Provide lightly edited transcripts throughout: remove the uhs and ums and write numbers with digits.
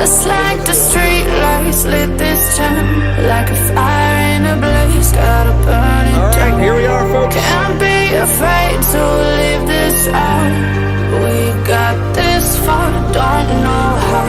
Just like the street lights lit this town, like a fire in a blaze, gotta burn it down. Alright, here we are, folks. Can't be afraid to leave this out. We got this far, don't know how.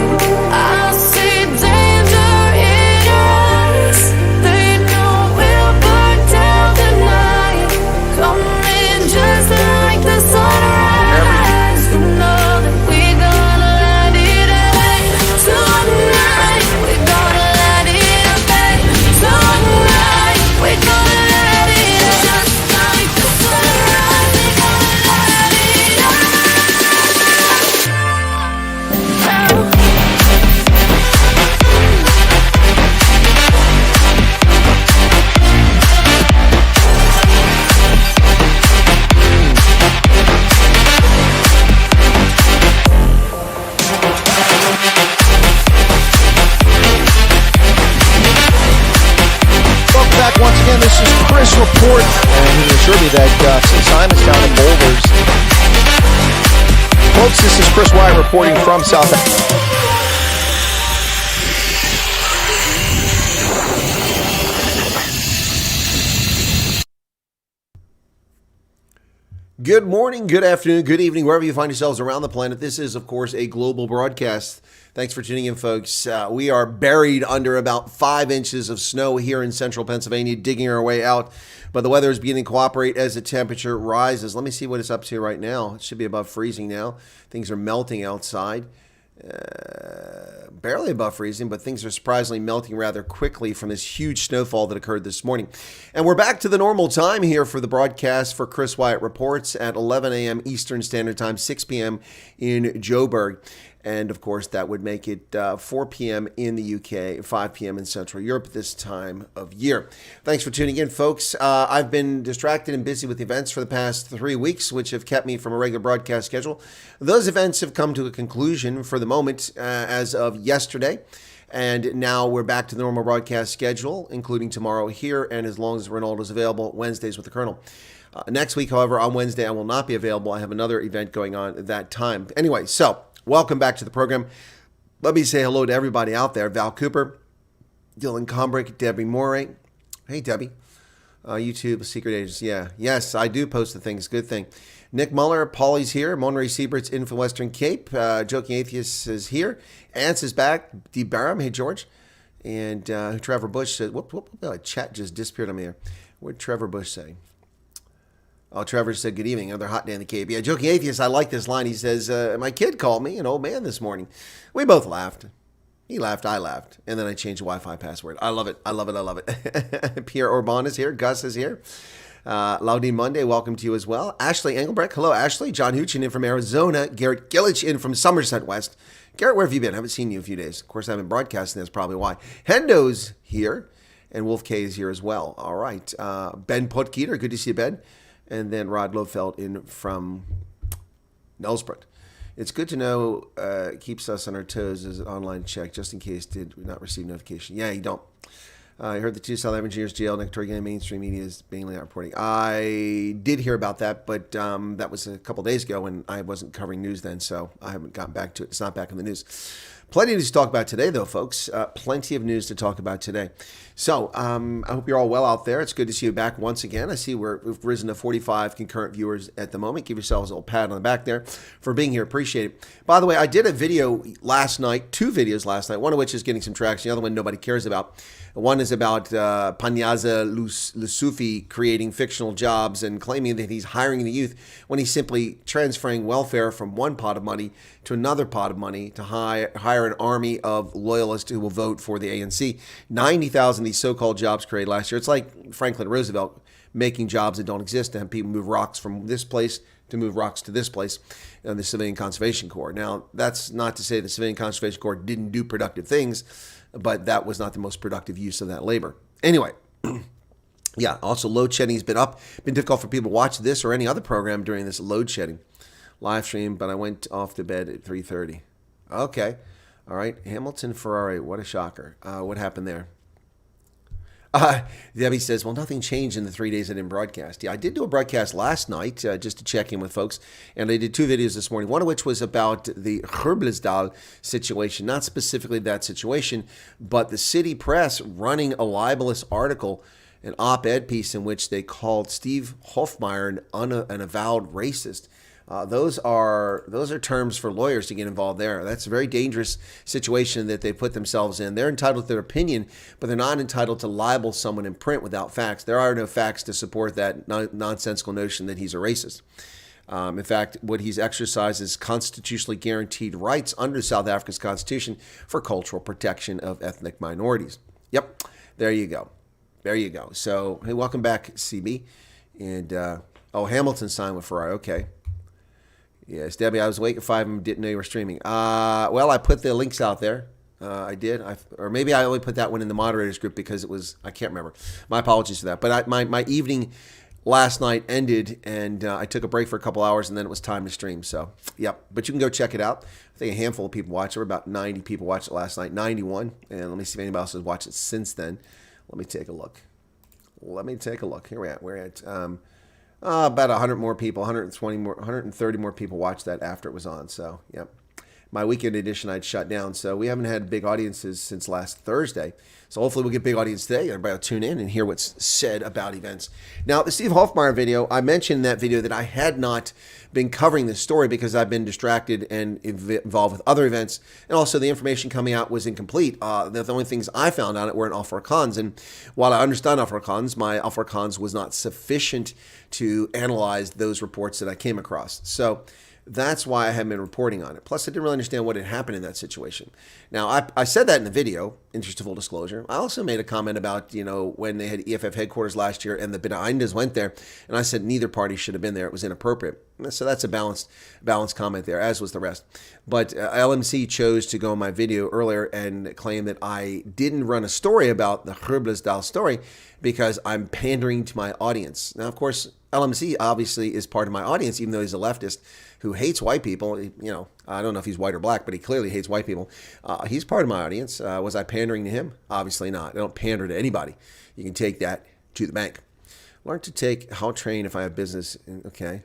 I see danger in your eyes. They know we'll burn down the night. Coming just like the sunrise. You know that we're gonna let it away. Tonight, we're gonna let it away. Tonight, we're gonna let it away. Just like the sunrise, we're gonna let it away. Welcome back once again. This is Chris Report, and he assured me that St. Simon's down in Boulders. Folks, this is Chris Wyatt reporting from South Africa. Good morning, good afternoon, good evening, wherever you find yourselves around the planet. This is, of course, a global broadcast. Thanks for tuning in, folks. We are buried under about 5 inches of snow here in central Pennsylvania, digging our way out. But the weather is beginning to cooperate as the temperature rises. Let me see what it's up to right now. It should be above freezing now. Things are melting outside. Barely above freezing, but things are surprisingly melting rather quickly from this huge snowfall that occurred this morning. And we're back to the normal time here for the broadcast for Chris Wyatt Reports at 11 a.m. Eastern Standard Time, 6 p.m. in Joburg. And, of course, that would make it 4 p.m. in the UK, 5 p.m. in Central Europe this time of year. Thanks for tuning in, folks. I've been distracted and busy with events for the past 3 weeks, which have kept me from a regular broadcast schedule. Those events have come to a conclusion for the moment as of yesterday. And now we're back to the normal broadcast schedule, including tomorrow here, and as long as Ronaldo's available, Wednesdays with the Colonel. Next week, however, on Wednesday, I will not be available. I have another event going on at that time. Anyway, so welcome back to the program. Let me say hello to everybody out there. Val Cooper, Dylan Combrick, Debbie Morey. Hey, Debbie. YouTube, Secret Agents. Yeah. Yes, I do post the things. Good thing. Nick Muller, Paulie's here. Monterey Siebert's in from Western Cape. Joking Atheist is here. Ants is back. Dee Barham. Hey, George. And Trevor Bush said, whoop, chat just disappeared on me there. What did Trevor Bush say? Oh, Trevor said, good evening. Another hot day in the Cape. Yeah, Joking Atheist, I like this line. He says, my kid called me an old man this morning. We both laughed. He laughed, I laughed. And then I changed the Wi-Fi password. I love it. I love it. Pierre Orban is here. Gus is here. Laudine Monday, welcome to you as well. Ashley Engelbrecht. Hello, Ashley. John Huchin in from Arizona. Garrett Gillich in from Somerset West. Garrett, where have you been? I haven't seen you in a few days. Of course, I haven't broadcasting. That's probably why. Hendo's here. And Wolf K is here as well. All right. Ben Potkeeter. Good to see you, Ben. And then Rod Lofeld in from Nelsbrut. It's good to know, keeps us on our toes as an online check, just in case did not receive notification. Yeah, you don't. I heard the two South Engineers jailed. Victoria mainstream media is mainly not reporting. I did hear about that, but that was a couple days ago when I wasn't covering news then, so I haven't gotten back to it. It's not back in the news. Plenty of news to talk about today, though, folks. Plenty of news to talk about today. So I hope you're all well out there. It's good to see you back once again. I see we've risen to 45 concurrent viewers at the moment. Give yourselves a little pat on the back there for being here. Appreciate it. By the way, I did a video last night, 2 videos last night, one of which is getting some traction. The other one nobody cares about. One is about Panyaza Lusufi creating fictional jobs and claiming that he's hiring the youth when he's simply transferring welfare from one pot of money to another pot of money to hire an army of loyalists who will vote for the ANC. 90,000 of these so-called jobs created last year. It's like Franklin Roosevelt making jobs that don't exist to have people move rocks from this place to move rocks to this place in the Civilian Conservation Corps. Now, that's not to say the Civilian Conservation Corps didn't do productive things, but that was not the most productive use of that labor. Anyway, yeah, also load shedding has been up. Been difficult for people to watch this or any other program during this load shedding live stream, but I went off to bed at 3:30. Okay. All right. Hamilton Ferrari, what a shocker. What happened there? Debbie says, well, nothing changed in the 3 days I didn't broadcast. Yeah, I did do a broadcast last night just to check in with folks. And I did 2 videos this morning, one of which was about the Gerblisdal situation, not specifically that situation, but the city press running a libelous article, an op-ed piece in which they called Steve Hofmeyr an avowed racist. Those are terms for lawyers to get involved there. That's a very dangerous situation that they put themselves in. They're entitled to their opinion, but they're not entitled to libel someone in print without facts. There are no facts to support that nonsensical notion that he's a racist. In fact, what he's exercised is constitutionally guaranteed rights under South Africa's constitution for cultural protection of ethnic minorities. Yep, there you go. There you go. So, hey, welcome back, CB. And, Hamilton signed with Ferrari. Okay. Yes, Debbie, I was awake at 5 and didn't know you were streaming. Well, I put the links out there. I did. Or maybe I only put that one in the moderators group because it was, I can't remember. My apologies for that. But my evening last night ended, and I took a break for a couple hours, and then it was time to stream. So, yep. But you can go check it out. I think a handful of people watched it. There were about 90 people watched it last night, 91. And let me see if anybody else has watched it since then. Let me take a look. Here we're at about 100 more people, 120 more, 130 more people watched that after it was on. So, yep. My weekend edition I'd shut down. So we haven't had big audiences since last Thursday. So hopefully we'll get big audience today. Everybody will tune in and hear what's said about events. Now, the Steve Hofmeyr video, I mentioned in that video that I had not been covering this story because I've been distracted and involved with other events. And also the information coming out was incomplete. The only things I found on it were in Afrikaans. And while I understand Afrikaans, my Afrikaans was not sufficient to analyze those reports that I came across. So that's why I haven't been reporting on it. Plus, I didn't really understand what had happened in that situation. Now, I said that in the video, interest of full disclosure. I also made a comment about, when they had EFF headquarters last year and the Bina'indas went there, and I said neither party should have been there. It was inappropriate. So that's a balanced comment there, as was the rest. But LMC chose to go in my video earlier and claim that I didn't run a story about the Gerblisdal story because I'm pandering to my audience. Now, of course, LMC obviously is part of my audience, even though he's a leftist who hates white people. I don't know if he's white or black, but he clearly hates white people. He's part of my audience. Was I pandering to him? Obviously not. I don't pander to anybody. You can take that to the bank. Learn to take how train if I have business. Okay.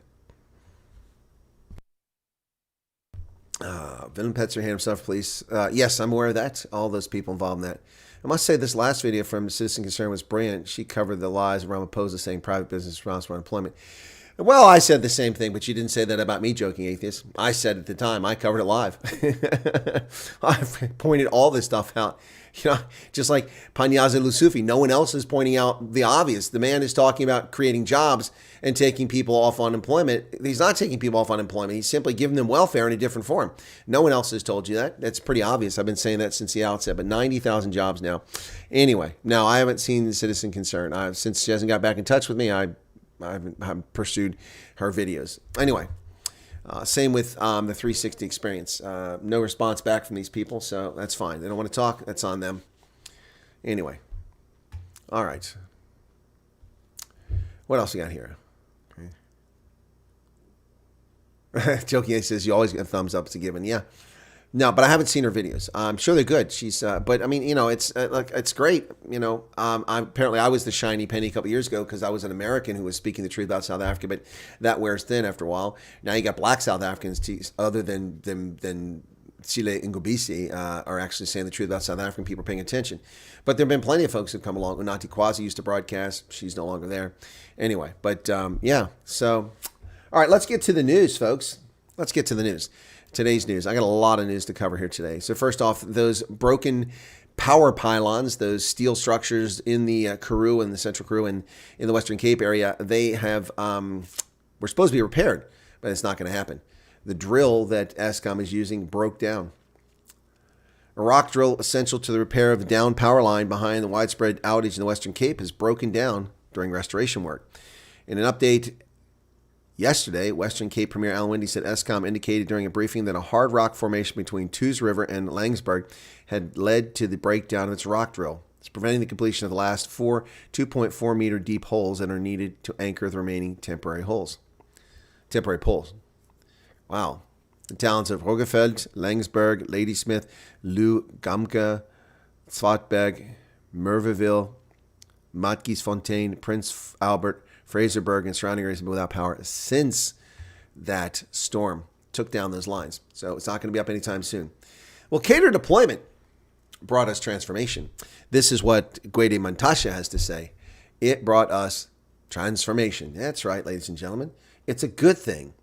Villain Pets your hand himself, please. Yes, I'm aware of that. All those people involved in that. I must say this last video from Citizen Concern was brilliant. She covered the lies of Ramaphosa saying private business is responsible for unemployment. Well, I said the same thing, but you didn't say that about me, joking atheist. I said at the time. I covered it live. I pointed all this stuff out. Just like Panyaza Lusufi, no one else is pointing out the obvious. The man is talking about creating jobs and taking people off unemployment. He's not taking people off unemployment. He's simply giving them welfare in a different form. No one else has told you that. That's pretty obvious. I've been saying that since the outset, but 90,000 jobs now. Anyway, now I haven't seen the Citizen Concern. Since she hasn't got back in touch with me, I haven't pursued her videos. Anyway, same with the 360 experience. No response back from these people, so that's fine. They don't want to talk. That's on them. Anyway. All right. What else we got here? Okay. Joking says, you always get a thumbs up. It's a given. Yeah. No, but I haven't seen her videos. I'm sure they're good. She's, but I mean, it's great. Apparently I was the shiny penny a couple years ago because I was an American who was speaking the truth about South Africa, but that wears thin after a while. Now you got black South Africans, other than Chile and Ngobisi, are actually saying the truth about South African people paying attention. But there have been plenty of folks who've come along. Unati Kwazi used to broadcast. She's no longer there. Anyway, but yeah. So, all right, let's get to the news, folks. Let's get to the news. Today's news. I got a lot of news to cover here today. So first off, those broken power pylons, those steel structures in the Karoo and the Central Karoo and in the Western Cape area, they have were supposed to be repaired, but it's not going to happen. The drill that Eskom is using broke down. A rock drill essential to the repair of the down power line behind the widespread outage in the Western Cape has broken down during restoration work. In an update yesterday, Western Cape Premier Alan Winde said Eskom indicated during a briefing that a hard rock formation between Toos River and Langsberg had led to the breakdown of its rock drill. It's preventing the completion of the last 4 2.4 meter deep holes that are needed to anchor the remaining temporary poles. Wow. The towns of Rogefeld, Langsberg, Ladysmith, Lou, Gamke, Zwartberg, Merveville, Matkiefontein, Prince Albert, Fraserburg, and surrounding areas have been without power since that storm took down those lines. So it's not going to be up anytime soon. Well, cater deployment brought us transformation. This is what Guede Montasha has to say. It brought us transformation. That's right, ladies and gentlemen. It's a good thing.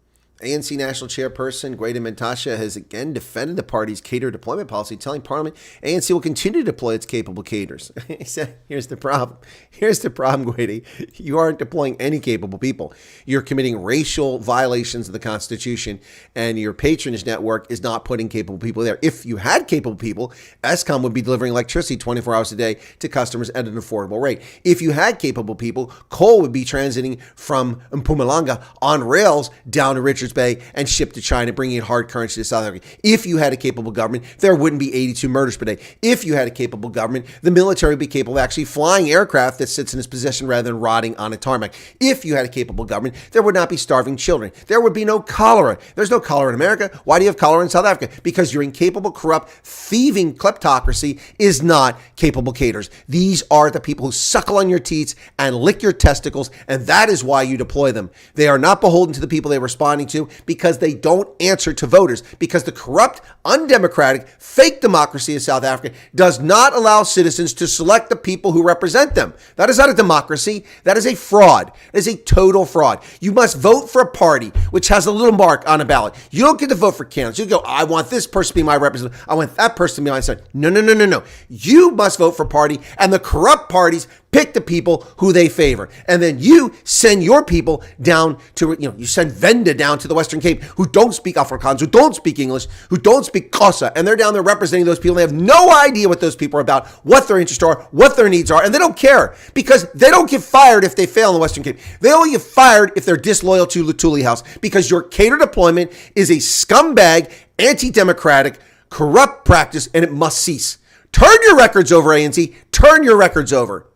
ANC National Chairperson Guede Montasha has again defended the party's cater deployment policy, telling Parliament ANC will continue to deploy its capable caters. He said, here's the problem. Here's the problem, Guede. You aren't deploying any capable people. You're committing racial violations of the Constitution, and your patronage network is not putting capable people there. If you had capable people, Eskom would be delivering electricity 24 hours a day to customers at an affordable rate. If you had capable people, coal would be transiting from Mpumalanga on rails down to Richards Bay and shipped to China, bringing in hard currency to South Africa. If you had a capable government, there wouldn't be 82 murders per day. If you had a capable government, the military would be capable of actually flying aircraft that sits in its possession rather than rotting on a tarmac. If you had a capable government, there would not be starving children. There would be no cholera. There's no cholera in America. Why do you have cholera in South Africa? Because your incapable, corrupt, thieving kleptocracy is not capable caters. These are the people who suckle on your teats and lick your testicles, and that is why you deploy them. They are not beholden to the people they're responding to, because they don't answer to voters, because the corrupt, undemocratic, fake democracy of South Africa does not allow citizens to select the people who represent them. That is not a democracy. That is a fraud. It is a total fraud. You must vote for a party which has a little mark on a ballot. You don't get to vote for candidates. You go, I want this person to be my representative. I want that person to be my son. No. You must vote for a party, and the corrupt parties pick the people who they favor. And then you send your people down to, you send Venda down to the Western Cape who don't speak Afrikaans, who don't speak English, who don't speak Xhosa. And they're down there representing those people. They have no idea what those people are about, what their interests are, what their needs are. And they don't care, because they don't get fired if they fail in the Western Cape. They only get fired if they're disloyal to Luthuli House, because your cater deployment is a scumbag, anti-democratic, corrupt practice, and it must cease. Turn your records over, ANC. Turn your records over.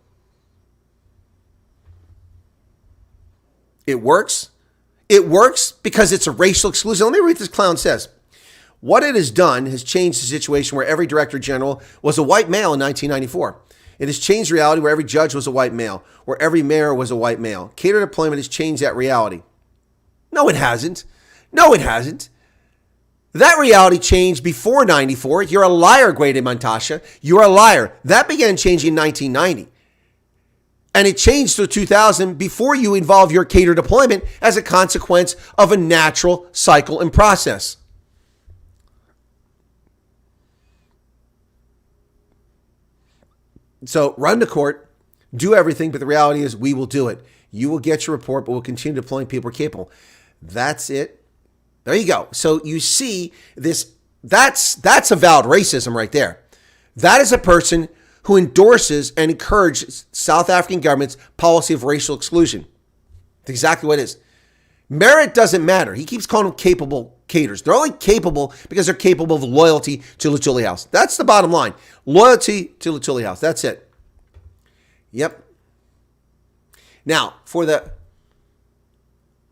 It works. It works because it's a racial exclusion. Let me read what this clown says. What it has done has changed the situation where every director general was a white male in 1994. It has changed reality where every judge was a white male, where every mayor was a white male. Cater deployment has changed that reality. No, it hasn't. No, it hasn't. That reality changed before 94. You're a liar, Guede Montasha. You're a liar. That began changing in 1990. And it changed to 2000 before you involve your cater deployment as a consequence of a natural cycle and process. So run to court, do everything, but the reality is we will do it. You will get your report, but we'll continue deploying people who are capable. That's it. There you go. So you see this, that's avowed racism right there. That is a person who endorses and encourages South African government's policy of racial exclusion. That's exactly what it is. Merit doesn't matter. He keeps calling them capable caters. They're only capable because they're capable of loyalty to Luthuli House. That's the bottom line. Loyalty to Luthuli House. That's it. Yep. Now, for the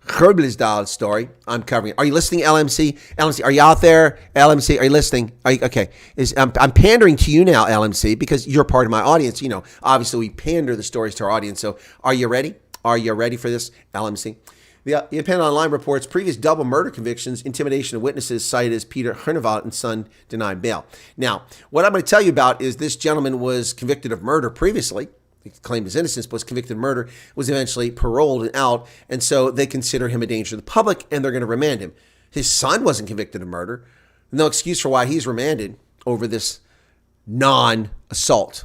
Gerblisdal story, I'm covering it. Are you listening, LMC? LMC, are you out there? LMC, are you listening? Okay. I'm pandering to you now, LMC, because you're part of my audience. Obviously we pander the stories to our audience. So are you ready? Are you ready for this, LMC? The Independent Online reports previous double murder convictions, intimidation of witnesses cited as Peter Hernevout and son denied bail. Now, what I'm going to tell you about is this gentleman was convicted of murder previously. He claimed his innocence, but was convicted of murder, was eventually paroled and out, and so they consider him a danger to the public, and they're going to remand him. His son wasn't convicted of murder. No excuse for why he's remanded over this non-assault.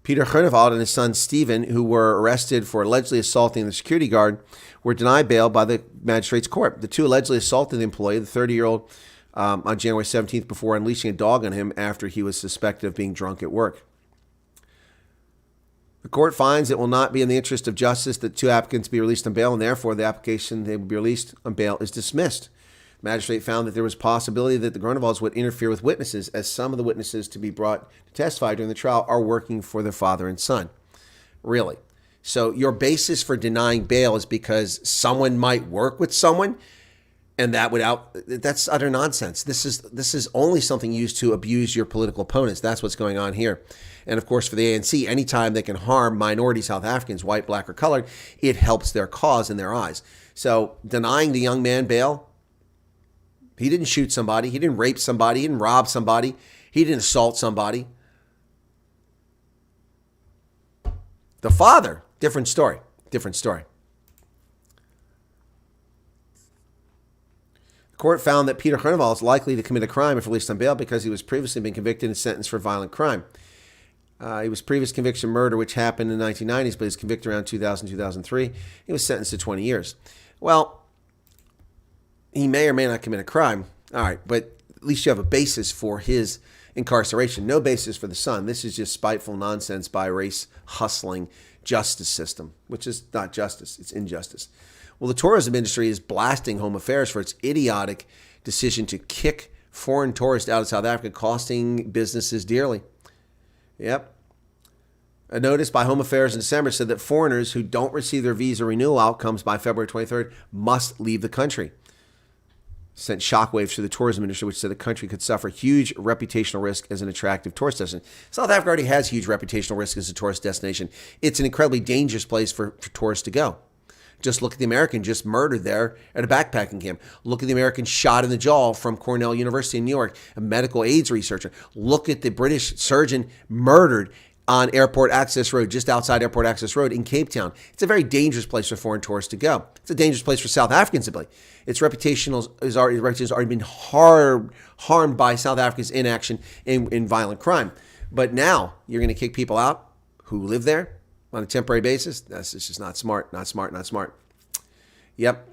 Peter Hernevout and his son Stephen, who were arrested for allegedly assaulting the security guard, were denied bail by the magistrate's court. The two allegedly assaulted the employee, the 30-year-old, on January 17th before unleashing a dog on him after he was suspected of being drunk at work. The court finds it will not be in the interest of justice that two applicants be released on bail, and therefore the application they will be released on bail is dismissed. The magistrate found that there was possibility that the Groenewalds would interfere with witnesses, as some of the witnesses to be brought to testify during the trial are working for their father and son. Really? So your basis for denying bail is because someone might work with someone? And that's utter nonsense. This is only something used to abuse your political opponents. That's what's going on here. And of course, for the ANC, anytime they can harm minority South Africans, white, black, or colored, it helps their cause in their eyes. So denying the young man bail, he didn't shoot somebody, he didn't rape somebody, he didn't rob somebody, he didn't assault somebody. The father, different story. The court found that Peter Groenewald is likely to commit a crime if released on bail because he was previously been convicted and sentenced for violent crime. He was previous conviction of murder, which happened in the 1990s, but he was convicted around 2000, 2003. He was sentenced to 20 years. Well, he may or may not commit a crime. All right, but at least you have a basis for his incarceration. No basis for the son. This is just spiteful nonsense by a race-hustling justice system, which is not justice, it's injustice. Well, the tourism industry is blasting Home Affairs for its idiotic decision to kick foreign tourists out of South Africa, costing businesses dearly. Yep. A notice by Home Affairs in December said that foreigners who don't receive their visa renewal outcomes by February 23rd must leave the country. Sent shockwaves through the tourism industry, which said the country could suffer huge reputational risk as an attractive tourist destination. South Africa already has huge reputational risk as a tourist destination. It's an incredibly dangerous place for tourists to go. Just look at the American just murdered there at a backpacking camp. Look at the American shot in the jaw from Cornell University in New York, a medical AIDS researcher. Look at the British surgeon murdered on Airport Access Road, just outside Airport Access Road in Cape Town. It's a very dangerous place for foreign tourists to go. It's a dangerous place for South Africans to be. Its reputation has already been harmed by South Africa's inaction in violent crime. But now you're going to kick people out who live there on a temporary basis? That's just not smart, not smart, not smart. Yep.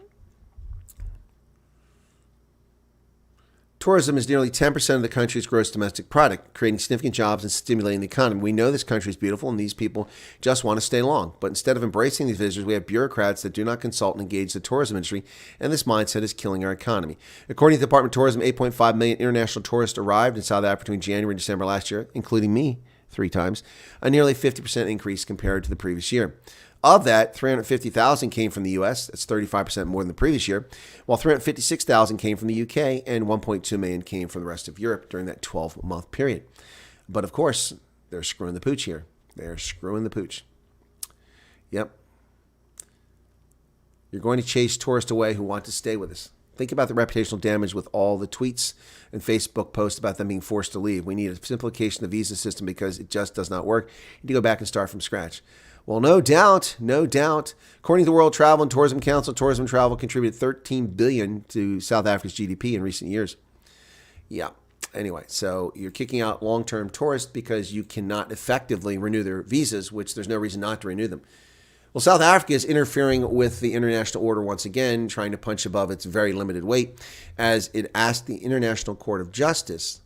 Tourism is nearly 10% of the country's gross domestic product, creating significant jobs and stimulating the economy. We know this country is beautiful and these people just want to stay long. But instead of embracing these visitors, we have bureaucrats that do not consult and engage the tourism industry, and this mindset is killing our economy. According to the Department of Tourism, 8.5 million international tourists arrived in South Africa between January and December last year, including me 3 times, a nearly 50% increase compared to the previous year. Of that, 350,000 came from the U.S., that's 35% more than the previous year, while 356,000 came from the U.K. and 1.2 million came from the rest of Europe during that 12-month period. But of course, they're screwing the pooch here. They're screwing the pooch. Yep. You're going to chase tourists away who want to stay with us. Think about the reputational damage with all the tweets and Facebook posts about them being forced to leave. We need a simplification of the visa system because it just does not work. You need to go back and start from scratch. Well, no doubt. According to the World Travel and Tourism Council, tourism travel contributed $13 billion to South Africa's GDP in recent years. Yeah. Anyway, so you're kicking out long-term tourists because you cannot effectively renew their visas, which there's no reason not to renew them. Well, South Africa is interfering with the international order once again, trying to punch above its very limited weight, as it asked the International Court of Justice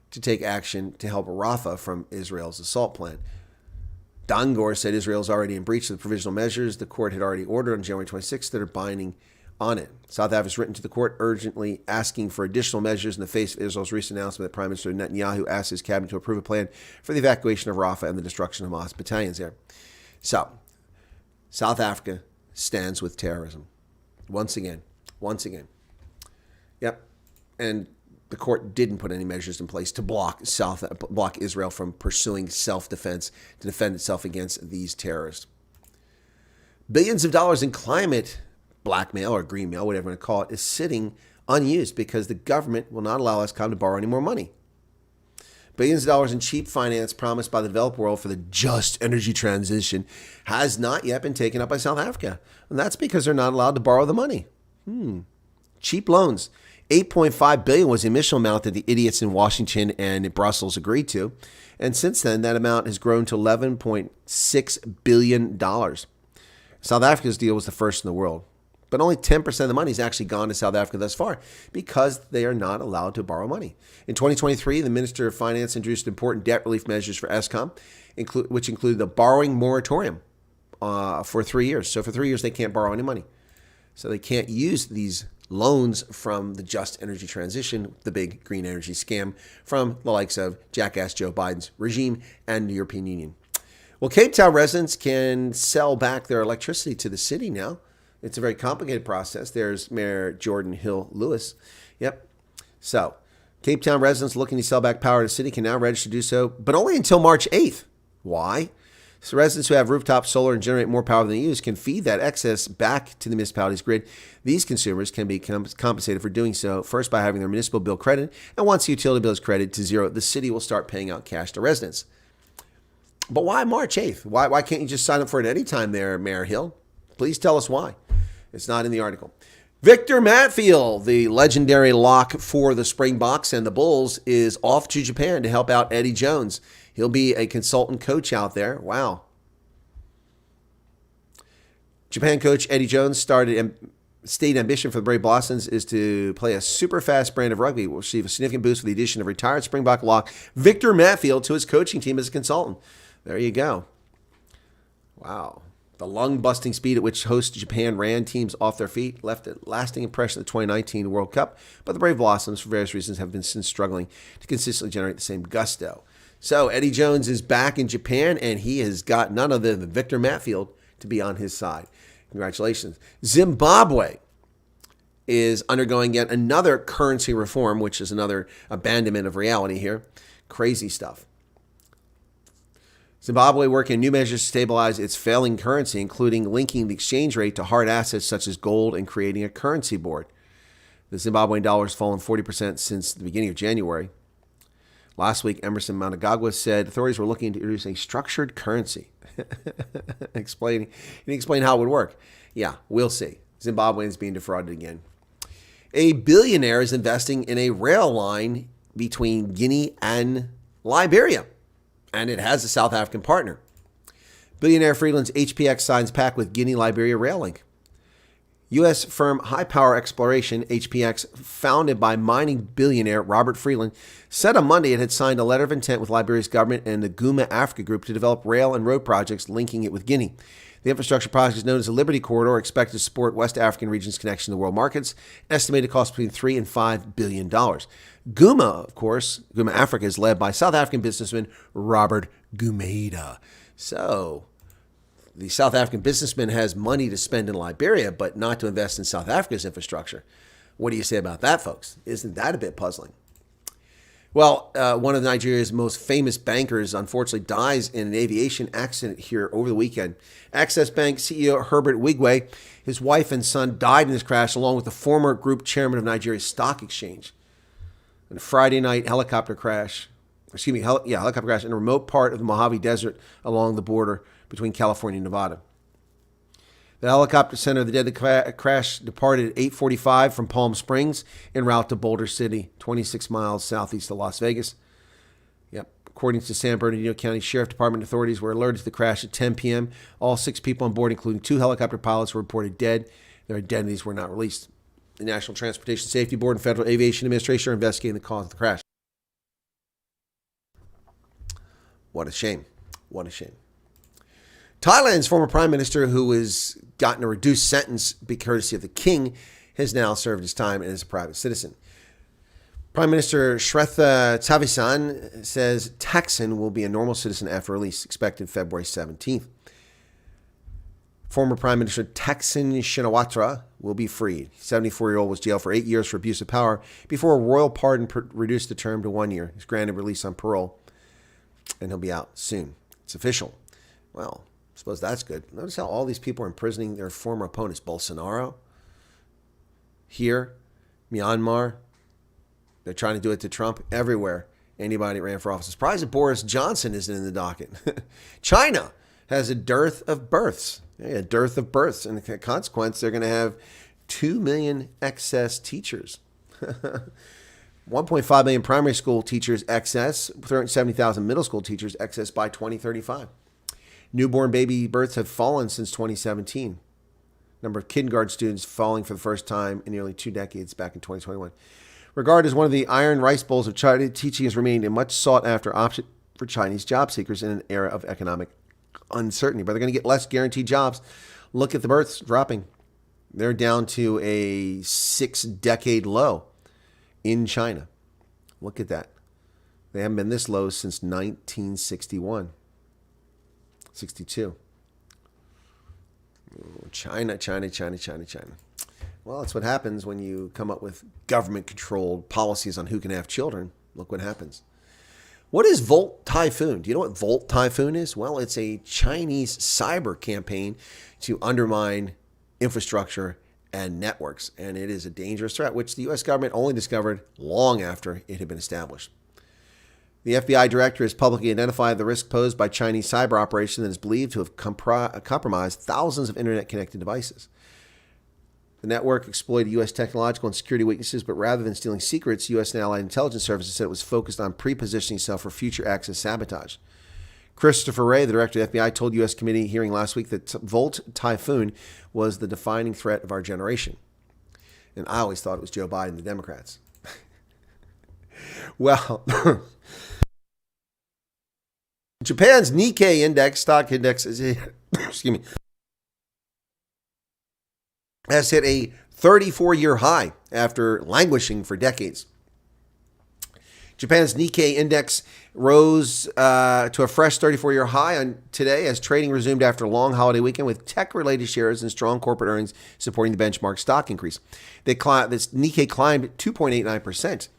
to take action to help Rafah from Israel's assault plan. Dangor said Israel is already in breach of the provisional measures the court had already ordered on January 26th that are binding on it. South Africa has written to the court urgently asking for additional measures in the face of Israel's recent announcement that Prime Minister Netanyahu asked his cabinet to approve a plan for the evacuation of Rafah and the destruction of Hamas battalions there. So, South Africa stands with terrorism. Once again. Yep. And the court didn't put any measures in place to block Israel from pursuing self-defense to defend itself against these terrorists. Billions of dollars in climate blackmail or greenmail, whatever you want to call it, is sitting unused because the government will not allow us to borrow any more money. Billions of dollars in cheap finance promised by the developed world for the just energy transition has not yet been taken up by South Africa. And that's because they're not allowed to borrow the money. Cheap loans. $8.5 billion was the initial amount that the idiots in Washington and Brussels agreed to. And since then, that amount has grown to $11.6 billion. South Africa's deal was the first in the world. But only 10% of the money has actually gone to South Africa thus far because they are not allowed to borrow money. In 2023, the Minister of Finance introduced important debt relief measures for Eskom, which included the borrowing moratorium for 3 years. So for 3 years, they can't borrow any money. So they can't use these loans from the just energy transition, the big green energy scam from the likes of jackass Joe Biden's regime and the European Union. Well, Cape Town residents can sell back their electricity to the city now. It's a very complicated process. There's Mayor Jordan Hill Lewis. Yep. So, Cape Town residents looking to sell back power to the city can now register to do so, but only until March 8th. Why? So residents who have rooftop solar and generate more power than they use can feed that excess back to the municipality's grid. These consumers can be compensated for doing so, first by having their municipal bill credited, and once the utility bill is credited to zero, the city will start paying out cash to residents. But why March 8th? Why can't you just sign up for it any time there, Mayor Hill? Please tell us why. It's not in the article. Victor Matfield, the legendary lock for the Springboks and the Bulls, is off to Japan to help out Eddie Jones. He'll be a consultant coach out there. Wow. Japan coach Eddie Jones stated ambition for the Brave Blossoms is to play a super fast brand of rugby. Will receive a significant boost with the addition of retired Springbok lock Victor Matfield to his coaching team as a consultant. There you go. Wow. The lung-busting speed at which host Japan ran teams off their feet left a lasting impression at the 2019 World Cup, but the Brave Blossoms, for various reasons, have been since struggling to consistently generate the same gusto. So Eddie Jones is back in Japan, and he has got none other than Victor Matfield to be on his side. Congratulations. Zimbabwe is undergoing yet another currency reform, which is another abandonment of reality here. Crazy stuff. Zimbabwe working on new measures to stabilize its failing currency, including linking the exchange rate to hard assets such as gold and creating a currency board. The Zimbabwean dollar has fallen 40% since the beginning of January. Last week, Emerson Mnangagwa said authorities were looking to introduce a structured currency. He explained how it would work. Yeah, we'll see. Zimbabweans being defrauded again. A billionaire is investing in a rail line between Guinea and Liberia, and it has a South African partner. Billionaire Freeland's HPX signs pact with Guinea-Liberia rail link. U.S. firm High Power Exploration, HPX, founded by mining billionaire Robert Freeland, said on Monday it had signed a letter of intent with Liberia's government and the Guma Africa Group to develop rail and road projects linking it with Guinea. The infrastructure project is known as the Liberty Corridor, expected to support West African region's connection to world markets, estimated to cost between $3 and $5 billion. Guma, of course, Guma Africa, is led by South African businessman Robert Gumeda. So the South African businessman has money to spend in Liberia, but not to invest in South Africa's infrastructure. What do you say about that, folks? Isn't that a bit puzzling? Well, one of Nigeria's most famous bankers, unfortunately, dies in an aviation accident here over the weekend. Access Bank CEO Herbert Wigwe, his wife and son died in this crash, along with the former group chairman of Nigeria's stock exchange. In a Friday night helicopter crash in a remote part of the Mojave Desert along the border between California and Nevada. The helicopter center of the deadly crash departed at 8:45 from Palm Springs en route to Boulder City, 26 miles southeast of Las Vegas. According to San Bernardino County Sheriff Department authorities were alerted to the crash at 10 p.m. All 6 people on board, including 2 helicopter pilots, were reported dead. Their identities were not released. The National Transportation Safety Board and Federal Aviation Administration are investigating the cause of the crash. What a shame. What a shame. Thailand's former prime minister, who has gotten a reduced sentence courtesy of the king, has now served his time as a private citizen. Prime Minister Shretha Thavisin says Thaksin will be a normal citizen after release, expected February 17th. Former Prime Minister Thaksin Shinawatra will be freed. 74-year-old was jailed for 8 years for abuse of power before a royal pardon reduced the term to 1 year. He's granted release on parole, and he'll be out soon. It's official. Well, I suppose that's good. Notice how all these people are imprisoning their former opponents. Bolsonaro, here, Myanmar. They're trying to do it to Trump everywhere. Anybody that ran for office. Surprised that Boris Johnson isn't in the docket. China has a dearth of births. A dearth of births. And the consequence, they're going to have 2 million excess teachers. 1.5 million primary school teachers excess. 370,000 middle school teachers excess by 2035. Newborn baby births have fallen since 2017. Number of kindergarten students falling for the first time in nearly 2 decades back in 2021. Regarded as one of the iron rice bowls of China, teaching has remained a much sought-after option for Chinese job seekers in an era of economic uncertainty. But they're going to get less guaranteed jobs. Look at the births dropping. They're down to a 6-decade low in China. Look at that. They haven't been this low since 1961. 62. China. Well, that's what happens when you come up with government-controlled policies on who can have children. Look what happens. What is Volt Typhoon? Do you know what Volt Typhoon is? Well, it's a Chinese cyber campaign to undermine infrastructure and networks, and it is a dangerous threat, which the U.S. government only discovered long after it had been established. The FBI director has publicly identified the risk posed by Chinese cyber operation that is believed to have compromised thousands of internet-connected devices. The network exploited U.S. technological and security weaknesses, but rather than stealing secrets, U.S. and allied intelligence services said it was focused on pre-positioning itself for future acts of sabotage. Christopher Wray, the director of the FBI, told U.S. committee hearing last week that Volt Typhoon was the defining threat of our generation. And I always thought it was Joe Biden and the Democrats. Well, Japan's Nikkei index, stock index, has hit a 34-year high after languishing for decades. Japan's Nikkei index rose to a fresh 34-year high on today as trading resumed after a long holiday weekend with tech-related shares and strong corporate earnings supporting the benchmark stock increase. This Nikkei climbed 2.89%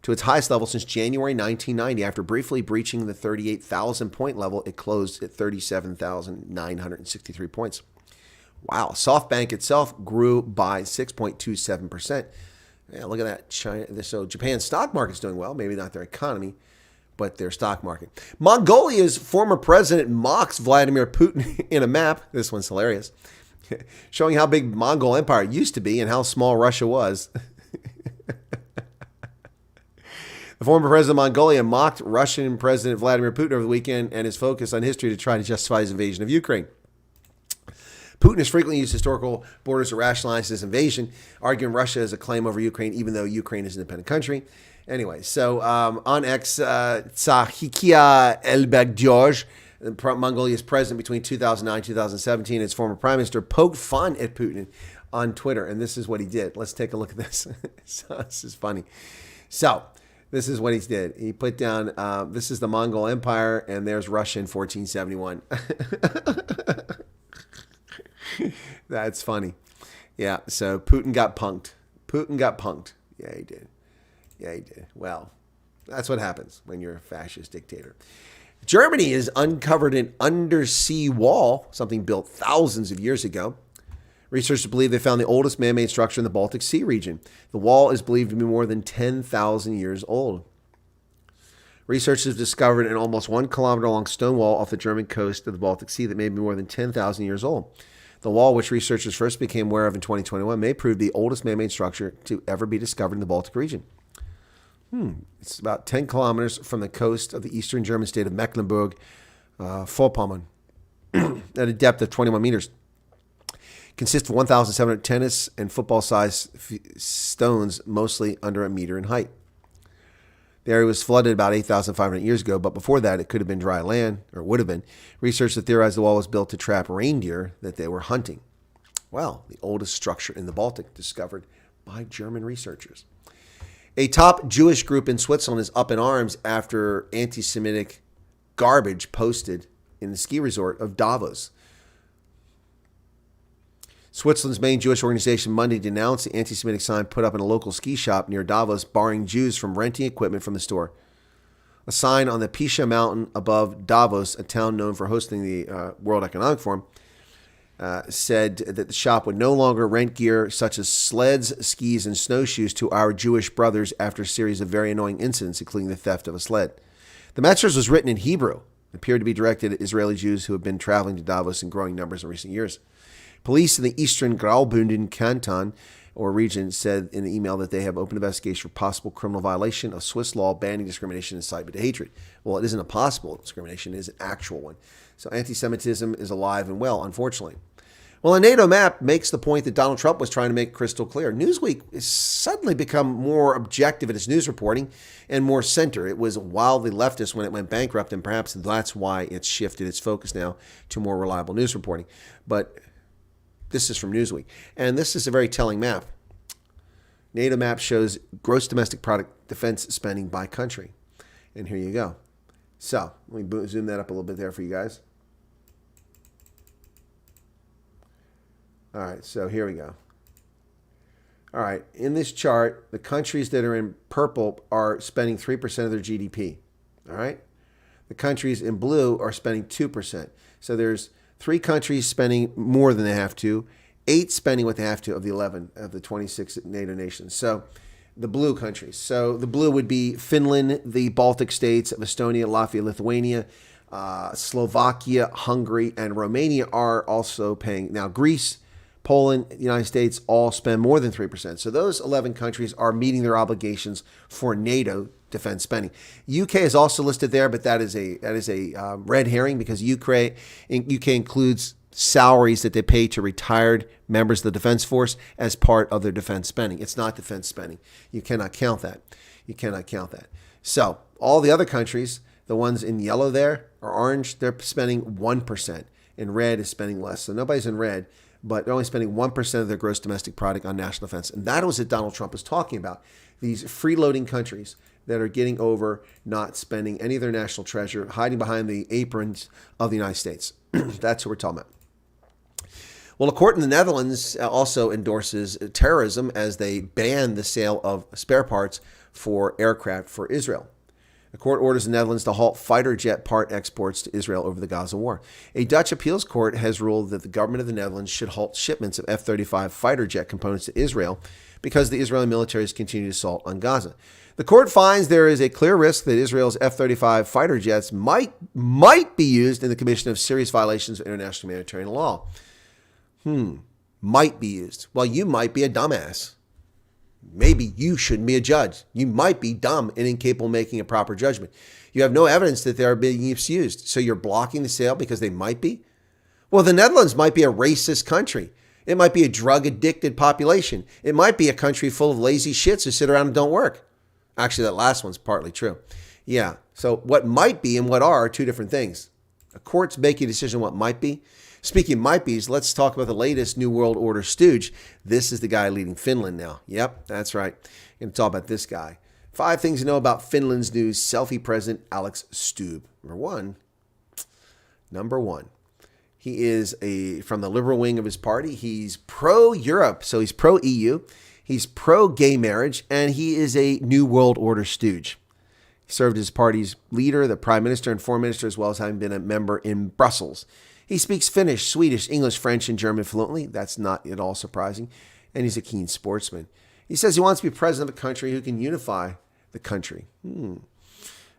to its highest level since January 1990. After briefly breaching the 38,000-point level, it closed at 37,963 points. Wow. SoftBank itself grew by 6.27%. Yeah, look at that. So Japan's stock market's doing well. Maybe not their economy, but their stock market. Mongolia's former president mocks Vladimir Putin in a map. This one's hilarious. Showing how big Mongol Empire used to be and how small Russia was. The former president of Mongolia mocked Russian President Vladimir Putin over the weekend and his focus on history to try to justify his invasion of Ukraine. Putin has frequently used historical borders to rationalize his invasion, arguing Russia has a claim over Ukraine, even though Ukraine is an independent country. Anyway, so on X, Tsahikia Elbegdyorj, Mongolia's president between 2009 and 2017, its former prime minister, poked fun at Putin on Twitter, and this is what he did. Let's take a look at this. So, this is funny. So, this is what he did. He put down, this is the Mongol Empire, and there's Russia in 1471. That's funny. Yeah, so Putin got punked. Yeah, he did. Well, that's what happens when you're a fascist dictator. Germany has uncovered an undersea wall, something built thousands of years ago. Researchers believe they found the oldest man-made structure in the Baltic Sea region. The wall is believed to be more than 10,000 years old. Researchers discovered an almost 1 kilometer long stone wall off the German coast of the Baltic Sea that may be more than 10,000 years old. The wall, which researchers first became aware of in 2021, may prove the oldest man-made structure to ever be discovered in the Baltic region. It's about 10 kilometers from the coast of the eastern German state of Mecklenburg-Vorpommern at a depth of 21 meters. Consists of 1,700 tennis and football-sized stones, mostly under a meter in height. The area was flooded about 8,500 years ago, but before that, it could have been dry land, or would have been. Researchers theorized the wall was built to trap reindeer that they were hunting. Well, the oldest structure in the Baltic discovered by German researchers. A top Jewish group in Switzerland is up in arms after anti-Semitic garbage posted in the ski resort of Davos. Switzerland's main Jewish organization Monday denounced the anti-Semitic sign put up in a local ski shop near Davos, barring Jews from renting equipment from the store. A sign on the Pisha Mountain above Davos, a town known for hosting the World Economic Forum, said that the shop would no longer rent gear such as sleds, skis, and snowshoes to our Jewish brothers after a series of very annoying incidents, including the theft of a sled. The message was written in Hebrew. It appeared to be directed at Israeli Jews who have been traveling to Davos in growing numbers in recent years. Police in the eastern Graubünden canton or region said in the email that they have opened investigation for possible criminal violation of Swiss law banning discrimination and incitement to hatred. Well, it isn't a possible discrimination, it is an actual one. So anti-Semitism is alive and well, unfortunately. Well, a NATO map makes the point that Donald Trump was trying to make crystal clear. Newsweek has suddenly become more objective in its news reporting and more center. It was wildly leftist when it went bankrupt, and perhaps that's why it's shifted its focus now to more reliable news reporting. But this is from Newsweek, and this is a very telling map. NATO map shows gross domestic product defense spending by country. And here you go. So let me zoom that up a little bit there for you guys. All right, so here we go. All right, in this chart, the countries that are in purple are spending 3% of their GDP. All right? The countries in blue are spending 2%. So there's 3 countries spending more than they have to, 8 spending what they have to of the 11 of the 26 NATO nations. So the blue countries. So the blue would be Finland, the Baltic states of Estonia, Latvia, Lithuania, Slovakia, Hungary, and Romania are also paying. Now, Greece, Poland, the United States all spend more than 3%. So those 11 countries are meeting their obligations for NATO defense spending. UK is also listed there, but that is a red herring because UK includes salaries that they pay to retired members of the defense force as part of their defense spending. It's not defense spending. You cannot count that. You cannot count that. So all the other countries, the ones in yellow there or orange, they're spending 1%. And red is spending less. So nobody's in red, but they're only spending 1% of their gross domestic product on national defense. And that was what Donald Trump was talking about. These freeloading countries that are getting over not spending any of their national treasure, hiding behind the aprons of the United States. That's what we're talking about. Well, a court in the Netherlands also endorses terrorism as they ban the sale of spare parts for aircraft for Israel. The court orders the Netherlands to halt fighter jet part exports to Israel over the Gaza war. A Dutch appeals court has ruled that the government of the Netherlands should halt shipments of F-35 fighter jet components to Israel because the Israeli military's continued assault on Gaza. The court finds there is a clear risk that Israel's F-35 fighter jets might be used in the commission of serious violations of international humanitarian law. Might be used. Well, you might be a dumbass. Maybe you shouldn't be a judge. You might be dumb and incapable of making a proper judgment. You have no evidence that they are being misused. So you're blocking the sale because they might be? Well, the Netherlands might be a racist country. It might be a drug-addicted population. It might be a country full of lazy shits who sit around and don't work. Actually, that last one's partly true. Yeah, so what might be and what are two different things. A court's making a decision on what might be. Speaking of might be's, let's talk about the latest New World Order stooge. This is the guy leading Finland now. Yep, that's right. I'm going to talk about this guy. 5 things to know about Finland's new selfie president, Alex Stubb. Number one, he is from the liberal wing of his party. He's pro-Europe, so he's pro-EU. He's pro-gay marriage, and he is a New World Order stooge. He served as his party's leader, the prime minister, and foreign minister, as well as having been a member in Brussels. He speaks Finnish, Swedish, English, French, and German fluently. That's not at all surprising. And he's a keen sportsman. He says he wants to be president of a country who can unify the country.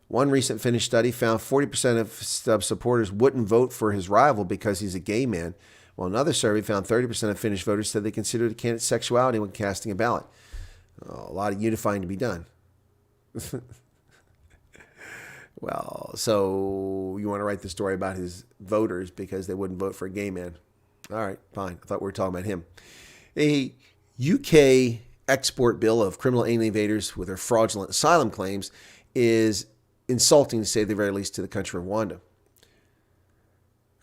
One recent Finnish study found 40% of supporters wouldn't vote for his rival because he's a gay man, while another survey found 30% of Finnish voters said they considered a candidate's sexuality when casting a ballot. A lot of unifying to be done. Well, so you want to write the story about his voters because they wouldn't vote for a gay man. All right, fine. I thought we were talking about him. A UK export bill of criminal alien invaders with their fraudulent asylum claims is insulting, to say the very least, to the country of Rwanda.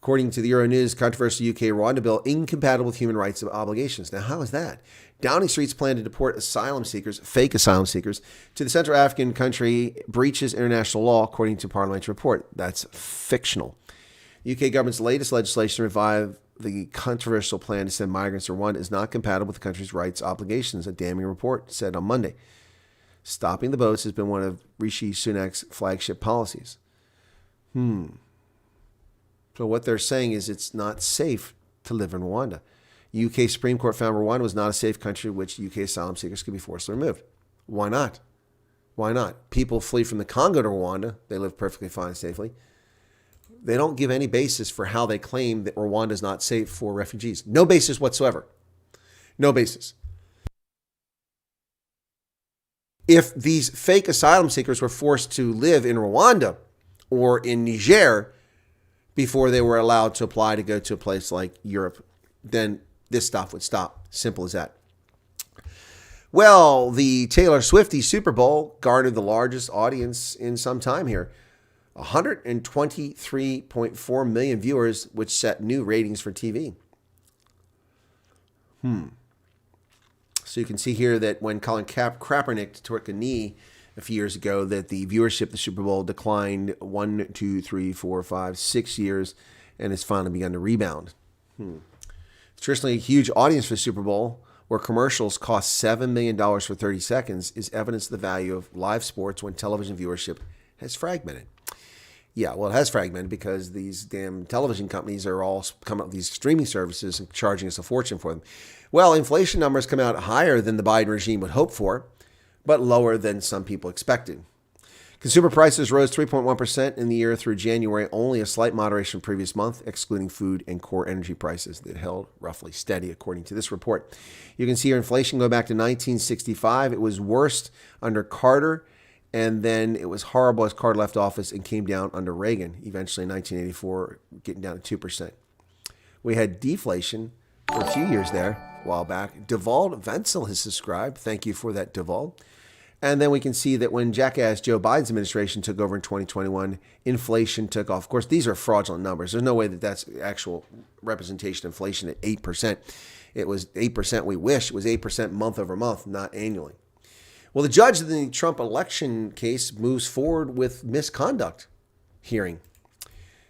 According to the Euronews, controversial UK Rwanda bill incompatible with human rights obligations. Now, how is that? Downing Street's plan to deport asylum seekers, fake asylum seekers, to the Central African country breaches international law, according to Parliament's report. That's fictional. The UK government's latest legislation to revive the controversial plan to send migrants to Rwanda is not compatible with the country's rights obligations, a damning report said on Monday. Stopping the boats has been one of Rishi Sunak's flagship policies. So what they're saying is it's not safe to live in Rwanda. UK Supreme Court found Rwanda was not a safe country which UK asylum seekers could be forcibly removed. Why not? Why not? People flee from the Congo to Rwanda. They live perfectly fine and safely. They don't give any basis for how they claim that Rwanda is not safe for refugees. No basis whatsoever. No basis. If these fake asylum seekers were forced to live in Rwanda or in Niger before they were allowed to apply to go to a place like Europe, then this stuff would stop. Simple as that. Well, the Taylor Swiftie Super Bowl garnered the largest audience in some time here. 123.4 million viewers, which set new ratings for TV. So you can see here that when Colin Kaepernick took a knee a few years ago, that the viewership of the Super Bowl declined 1, 2, 3, 4, 5, 6 years, and it's finally begun to rebound. Traditionally a huge audience for Super Bowl, where commercials cost $7 million for 30 seconds, is evidence of the value of live sports when television viewership has fragmented. Yeah, well, it has fragmented because these damn television companies are all coming up with these streaming services and charging us a fortune for them. Well, inflation numbers come out higher than the Biden regime would hope for, but lower than some people expected. Consumer prices rose 3.1% in the year through January, only a slight moderation from previous month, excluding food and core energy prices that held roughly steady, according to this report. You can see here inflation go back to 1965. It was worst under Carter, and then it was horrible as Carter left office and came down under Reagan, eventually in 1984, getting down to 2%. We had deflation for a few years there, a while back. Devald Wenzel has subscribed. Thank you for that, Devald. And then we can see that when jackass Joe Biden's administration took over in 2021, inflation took off. Of course, these are fraudulent numbers. There's no way that that's actual representation of inflation at 8%. It was 8%. We wish it was 8% month over month, not annually. Well, the judge in the Trump election case moves forward with misconduct hearing,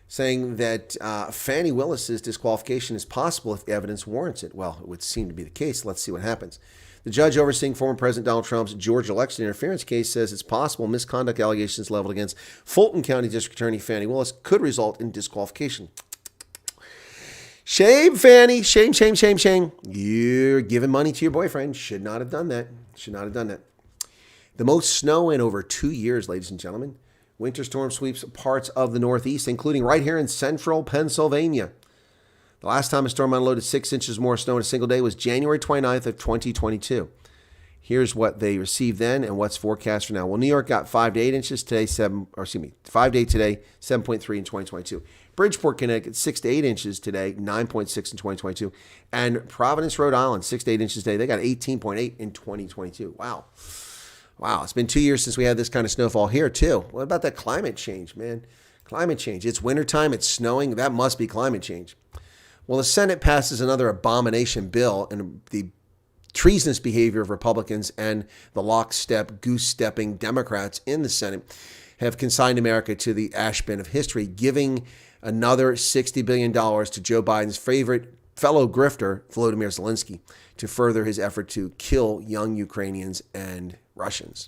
saying that Fani Willis's disqualification is possible if evidence warrants it. Well, it would seem to be the case. Let's see what happens. The judge overseeing former President Donald Trump's Georgia election interference case says it's possible misconduct allegations leveled against Fulton County District Attorney Fani Willis could result in disqualification. Shame, Fani. Shame, shame, shame, shame. You're giving money to your boyfriend. Should not have done that. Should not have done that. The most snow in over 2 years, ladies and gentlemen. Winter storm sweeps parts of the Northeast, including right here in central Pennsylvania. The last time a storm unloaded 6 inches more snow in a single day was January 29th of 2022. Here's what they received then and what's forecast for now. Well, New York got 5 to 8 inches today, 5 to 8 today, 7.3 in 2022. Bridgeport, Connecticut, 6 to 8 inches today, 9.6 in 2022. And Providence, Rhode Island, 6 to 8 inches today. They got 18.8 in 2022. Wow. Wow, it's been 2 years since we had this kind of snowfall here, too. What about that climate change, man? Climate change. It's wintertime. It's snowing. That must be climate change. Well, the Senate passes another abomination bill, and the treasonous behavior of Republicans and the lockstep, goose-stepping Democrats in the Senate have consigned America to the ash bin of history, giving another $60 billion to Joe Biden's favorite fellow grifter, Volodymyr Zelensky, to further his effort to kill young Ukrainians and Russians.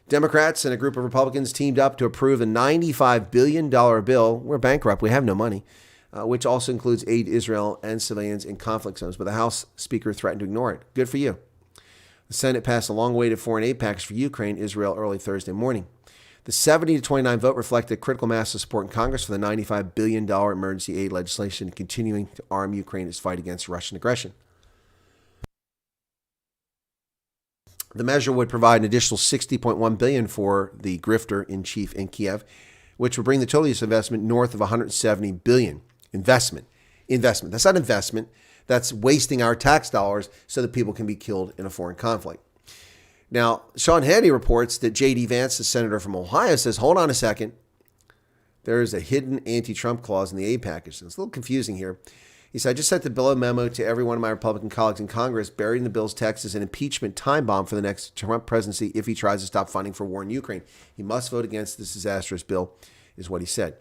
Democrats and a group of Republicans teamed up to approve a $95 billion bill. We're bankrupt. We have no money. Which also includes aid to Israel and civilians in conflict zones. But the House Speaker threatened to ignore it. Good for you. The Senate passed a long-awaited foreign aid package for Ukraine, Israel, early Thursday morning. The 70 to 29 vote reflected critical mass of support in Congress for the $95 billion emergency aid legislation continuing to arm Ukraine in its fight against Russian aggression. The measure would provide an additional $60.1 billion for the grifter-in-chief in Kiev, which would bring the total use investment north of $170 billion. Investment. That's not investment. That's wasting our tax dollars so that people can be killed in a foreign conflict. Now, Sean Hannity reports that J.D. Vance, the senator from Ohio, says, hold on a second. There is a hidden anti-Trump clause in the aid package. It's a little confusing here. He said, I just sent the bill memo to every one of my Republican colleagues in Congress, buried in the bill's text as an impeachment time bomb for the next Trump presidency if he tries to stop funding for war in Ukraine. He must vote against this disastrous bill, is what he said.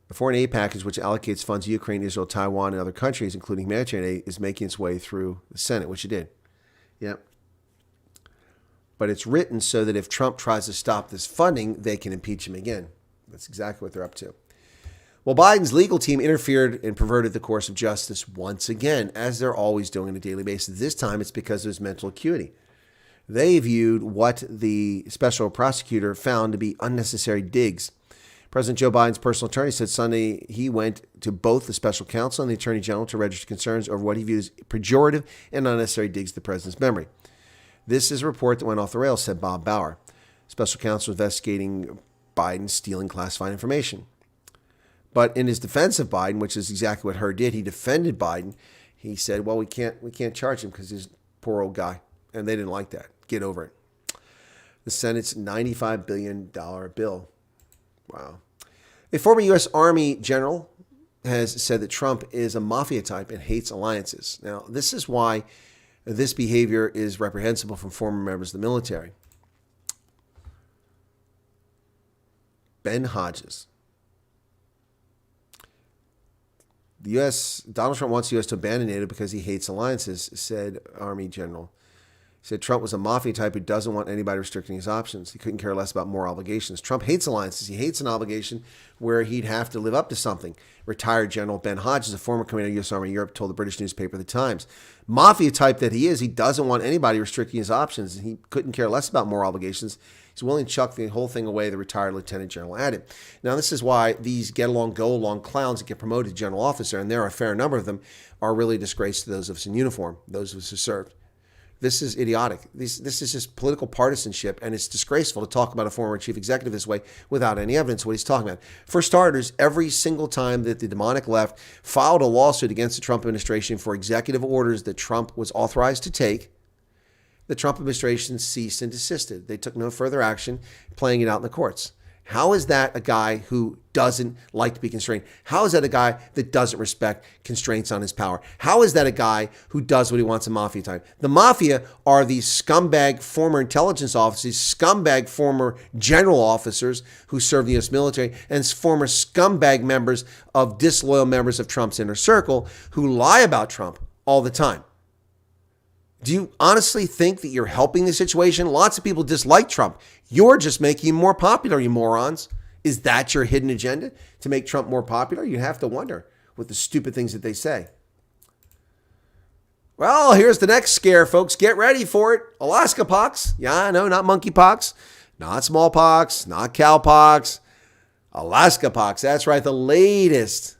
The foreign aid package, which allocates funds to Ukraine, Israel, Taiwan, and other countries, including humanitarian aid, is making its way through the Senate, which it did. Yep. But it's written so that if Trump tries to stop this funding, they can impeach him again. That's exactly what they're up to. Well, Biden's legal team interfered and perverted the course of justice once again, as they're always doing on a daily basis. This time, it's because of his mental acuity. They viewed what the special prosecutor found to be unnecessary digs. President Joe Biden's personal attorney said Sunday he went to both the special counsel and the attorney general to register concerns over what he views as pejorative and unnecessary digs to the president's memory. This is a report that went off the rails, said Bob Bauer, special counsel investigating Biden stealing classified information. But in his defense of Biden, which is exactly what Hur did, he defended Biden. He said, well, we can't charge him because he's a poor old guy. And they didn't like that. Get over it. The Senate's $95 billion bill. Wow. A former U.S. Army general has said that Trump is a mafia type and hates alliances. Now, this is why this behavior is reprehensible from former members of the military. Ben Hodges. Donald Trump wants the U.S. to abandon NATO because he hates alliances, said Army General. He said Trump was a mafia type who doesn't want anybody restricting his options. He couldn't care less about more obligations. Trump hates alliances. He hates an obligation where he'd have to live up to something. Retired General Ben Hodges, a former commander of the U.S. Army in Europe, told the British newspaper The Times. Mafia type that he is, he doesn't want anybody restricting his options. He couldn't care less about more obligations. He's willing to chuck the whole thing away, the retired Lieutenant General added. Now, this is why these get-along, go-along clowns that get promoted to general officer, and there are a fair number of them, are really a disgrace to those of us in uniform, those of us who served. This is idiotic. This is just political partisanship, and it's disgraceful to talk about a former chief executive this way without any evidence of what he's talking about. For starters, every single time that the demonic left filed a lawsuit against the Trump administration for executive orders that Trump was authorized to take, the Trump administration ceased and desisted. They took no further action, playing it out in the courts. How is that a guy who doesn't like to be constrained? How is that a guy that doesn't respect constraints on his power? How is that a guy who does what he wants in mafia time? The mafia are these scumbag former intelligence officers, scumbag former general officers who serve the U.S. military, and former scumbag members of disloyal members of Trump's inner circle who lie about Trump all the time. Do you honestly think that you're helping the situation? Lots of people dislike Trump. You're just making him more popular, you morons. Is that your hidden agenda, to make Trump more popular? You have to wonder with the stupid things that they say. Well, here's the next scare, folks. Get ready for it. Alaska pox. Yeah, I know, not monkeypox, not smallpox, not cowpox. Alaska pox. That's right, the latest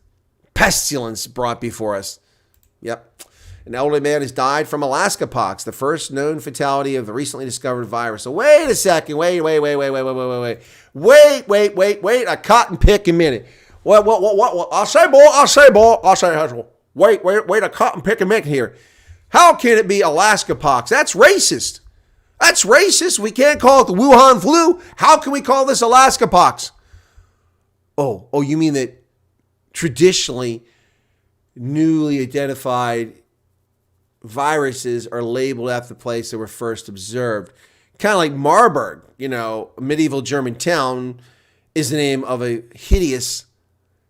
pestilence brought before us. Yep. An elderly man has died from Alaska pox, the first known fatality of the recently discovered virus. So wait a second. Wait. A cotton picking minute. What? I'll say, boy. Wait, a cotton picking minute here. How can it be Alaska pox? That's racist. That's racist. We can't call it the Wuhan flu. How can we call this Alaska pox? Oh, you mean that traditionally newly identified viruses are labeled after the place they were first observed. Kind of like Marburg, a medieval German town, is the name of a hideous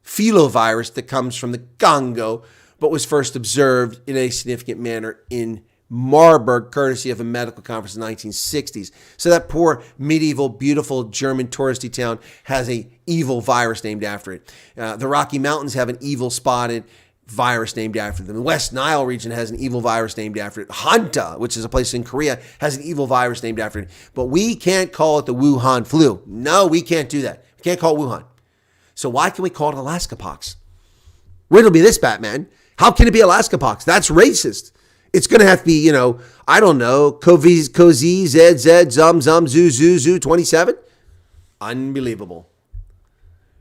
filovirus that comes from the Congo, but was first observed in a significant manner in Marburg, courtesy of a medical conference in the 1960s. So that poor, medieval, beautiful German touristy town has an evil virus named after it. The Rocky Mountains have an evil spotted virus named after them. The West Nile region has an evil virus named after it. Hanta, which is a place in Korea, has an evil virus named after it. But we can't call it the Wuhan flu. No, we can't do that. We can't call it Wuhan. So why can we call it Alaska pox? Riddle me this, Batman. How can it be Alaska pox? That's racist. It's going to have to be, I don't know, Cozy, ZZ, Zum, Zoo, 27. Unbelievable.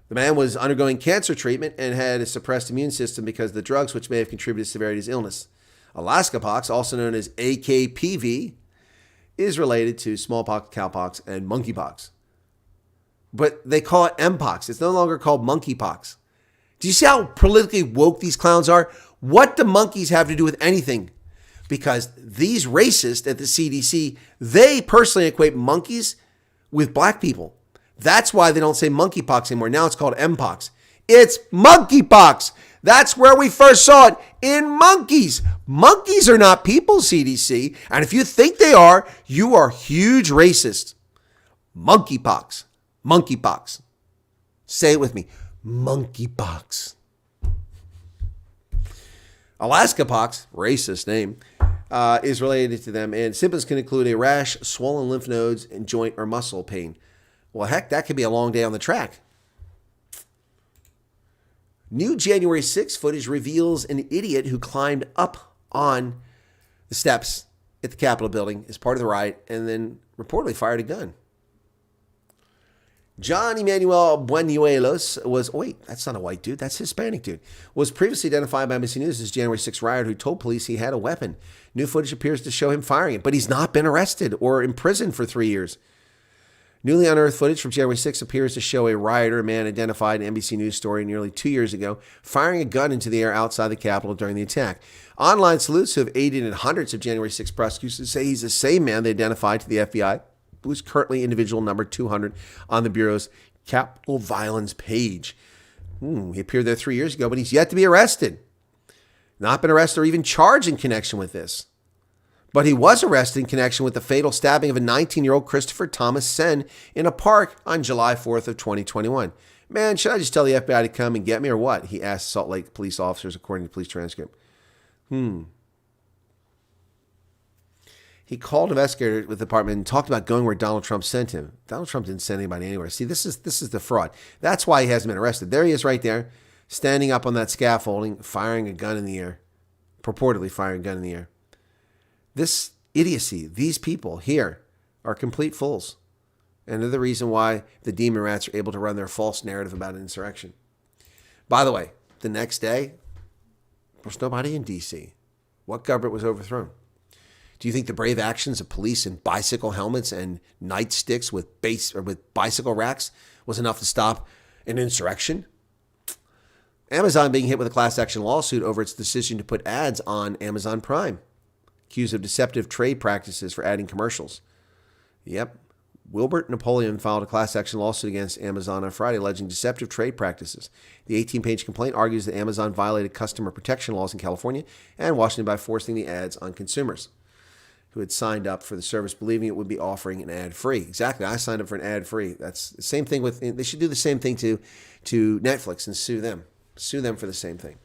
The man was undergoing cancer treatment and had a suppressed immune system because of the drugs, which may have contributed to the severity of his illness. Alaska pox, also known as AKPV, is related to smallpox, cowpox, and monkeypox. But they call it Mpox. It's no longer called monkeypox. Do you see how politically woke these clowns are? What do monkeys have to do with anything? Because these racists at the CDC, they personally equate monkeys with black people. That's why they don't say monkeypox anymore. Now it's called Mpox. It's monkeypox. That's where we first saw it, in monkeys. Monkeys are not people, CDC. And if you think they are, you are huge racist. Monkeypox. Monkeypox. Say it with me. Monkeypox. Alaska pox, racist name, is related to them. And symptoms can include a rash, swollen lymph nodes, and joint or muscle pain. Well, heck, that could be a long day on the track. New January 6 footage reveals an idiot who climbed up on the steps at the Capitol building as part of the riot and then reportedly fired a gun. John Emmanuel Buenuelos was, that's not a white dude, that's a Hispanic dude, was previously identified by NBC News as January 6 rioter who told police he had a weapon. New footage appears to show him firing it, but he's not been arrested or imprisoned for 3 years. Newly unearthed footage from January 6 appears to show a rioter, a man identified in NBC News story nearly 2 years ago, firing a gun into the air outside the Capitol during the attack. Online sleuths who have aided in hundreds of January 6 prosecutions say he's the same man they identified to the FBI, who is currently individual number 200 on the Bureau's Capitol Violence page. He appeared there 3 years ago, but he's yet to be arrested. Not been arrested or even charged in connection with this. But he was arrested in connection with the fatal stabbing of a 19-year-old Christopher Thomas Sen in a park on July 4th of 2021. Man, should I just tell the FBI to come and get me or what? He asked Salt Lake police officers, according to the police transcript. He called investigators with the department and talked about going where Donald Trump sent him. Donald Trump didn't send anybody anywhere. See, this is the fraud. That's why he hasn't been arrested. There he is right there, standing up on that scaffolding, firing a gun in the air, purportedly firing a gun in the air. This idiocy, these people here are complete fools. And they're the reason why the demon rats are able to run their false narrative about an insurrection. By the way, the next day, there's nobody in D.C. What government was overthrown? Do you think the brave actions of police in bicycle helmets and nightsticks with bicycle racks was enough to stop an insurrection? Amazon being hit with a class action lawsuit over its decision to put ads on Amazon Prime, accused of deceptive trade practices for adding commercials. Yep. Wilbert Napoleon filed a class action lawsuit against Amazon on Friday alleging deceptive trade practices. The 18-page complaint argues that Amazon violated customer protection laws in California and Washington by forcing the ads on consumers who had signed up for the service, believing it would be offering an ad-free. Exactly. I signed up for an ad-free. That's the same thing with, they should do the same thing to Netflix and sue them. Sue them for the same thing.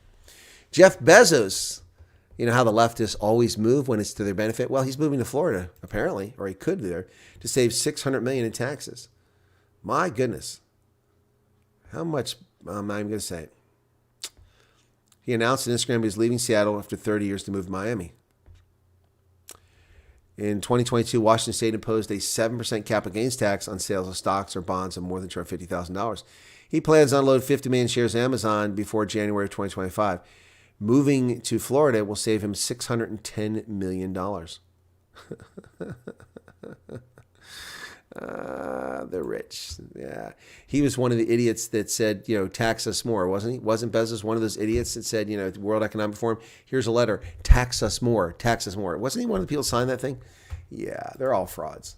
Jeff Bezos, you know how the leftists always move when it's to their benefit? Well, he's moving to Florida, apparently, or he could there, to save $600 million in taxes. My goodness. How much? I'm not even going to say it. He announced on Instagram he was leaving Seattle after 30 years to move to Miami. In 2022, Washington State imposed a 7% capital gains tax on sales of stocks or bonds of more than $250,000. He plans to unload 50 million shares of Amazon before January of 2025. Moving to Florida will save him $610 million. The rich. Yeah. He was one of the idiots that said, tax us more, wasn't he? Wasn't Bezos one of those idiots that said, the World Economic Forum, here's a letter, tax us more, tax us more. Wasn't he one of the people who signed that thing? Yeah, they're all frauds.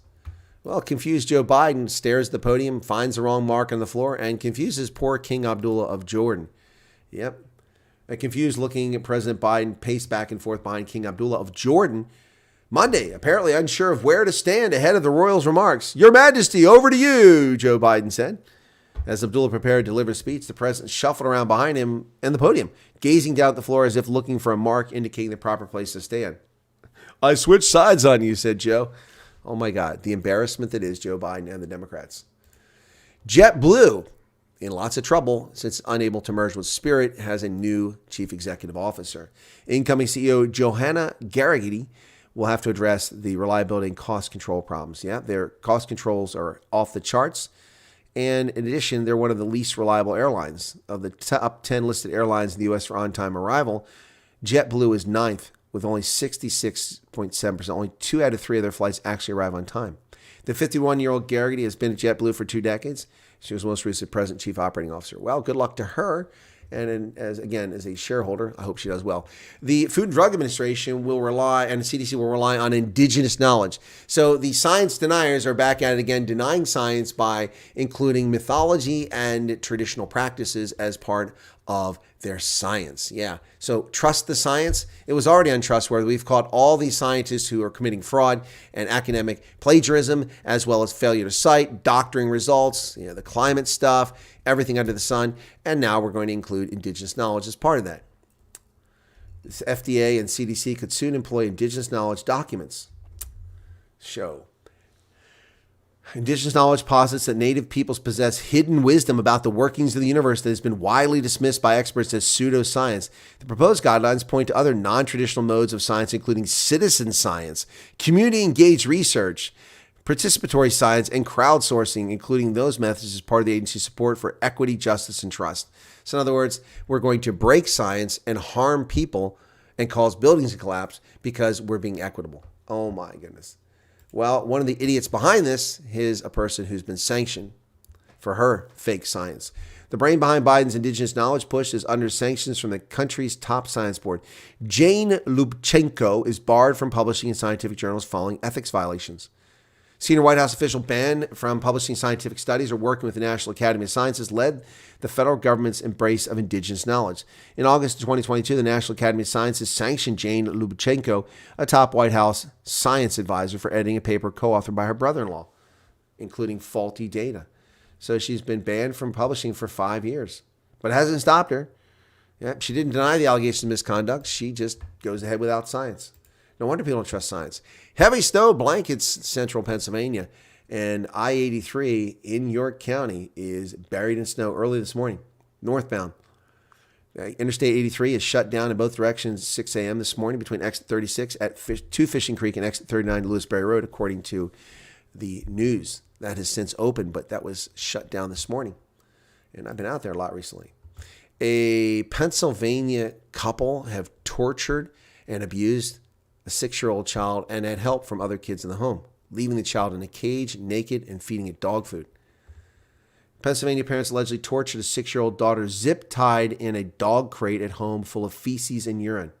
Well, confused Joe Biden stares at the podium, finds the wrong mark on the floor, and confuses poor King Abdullah of Jordan. Yep. A confused looking President Biden paced back and forth behind King Abdullah of Jordan Monday, apparently unsure of where to stand ahead of the royal's remarks. Your Majesty, over to you, Joe Biden said. As Abdullah prepared to deliver a speech, the president shuffled around behind him and the podium, gazing down at the floor as if looking for a mark indicating the proper place to stand. I switched sides on you, said Joe. Oh my God, the embarrassment that is Joe Biden and the Democrats. JetBlue, in lots of trouble since unable to merge with Spirit, has a new chief executive officer. Incoming CEO Johanna Garagity will have to address the reliability and cost control problems. Yeah, their cost controls are off the charts. And in addition, they're one of the least reliable airlines. Of the top 10 listed airlines in the U.S. for on-time arrival, JetBlue is ninth with only 66.7%. Only 2 out of 3 of their flights actually arrive on time. The 51-year-old Garagity has been at JetBlue for 2 decades. She was most recently President Chief Operating Officer. Well, good luck to her. And as a shareholder, I hope she does well. The Food and Drug Administration will rely, and the CDC will rely on indigenous knowledge. So the science deniers are back at it again, denying science by including mythology and traditional practices as part of their science. Yeah. So trust the science. It was already untrustworthy. We've caught all these scientists who are committing fraud and academic plagiarism, as well as failure to cite, doctoring results, the climate stuff, everything under the sun. And now we're going to include indigenous knowledge as part of that. The FDA and CDC could soon employ indigenous knowledge documents. Indigenous knowledge posits that native peoples possess hidden wisdom about the workings of the universe that has been widely dismissed by experts as pseudoscience. The proposed guidelines point to other non-traditional modes of science, including citizen science, community-engaged research, participatory science, and crowdsourcing, including those methods as part of the agency's support for equity, justice, and trust. So in other words, we're going to break science and harm people and cause buildings to collapse because we're being equitable. Oh my goodness. Well, one of the idiots behind this is a person who's been sanctioned for her fake science. The brain behind Biden's indigenous knowledge push is under sanctions from the country's top science board. Jane Lubchenco is barred from publishing in scientific journals following ethics violations. Senior White House official banned from publishing scientific studies or working with the National Academy of Sciences led the federal government's embrace of indigenous knowledge. In August of 2022, the National Academy of Sciences sanctioned Jane Lubchenco, a top White House science advisor, for editing a paper co-authored by her brother-in-law, including faulty data. So she's been banned from publishing for 5 years. But it hasn't stopped her. Yeah, she didn't deny the allegations of misconduct. She just goes ahead without science. No wonder people don't trust science. Heavy snow blankets central Pennsylvania, and I-83 in York County is buried in snow early this morning, northbound. Interstate 83 is shut down in both directions 6 a.m. this morning between exit 36 at to Fishing Creek and exit 39 to Lewisberry Road, according to the news. That has since opened, but that was shut down this morning. And I've been out there a lot recently. A Pennsylvania couple have tortured and abused a 6-year-old child and had help from other kids in the home, leaving the child in a cage, naked, and feeding it dog food. Pennsylvania parents allegedly tortured a 6-year-old daughter zip-tied in a dog crate at home full of feces and urine.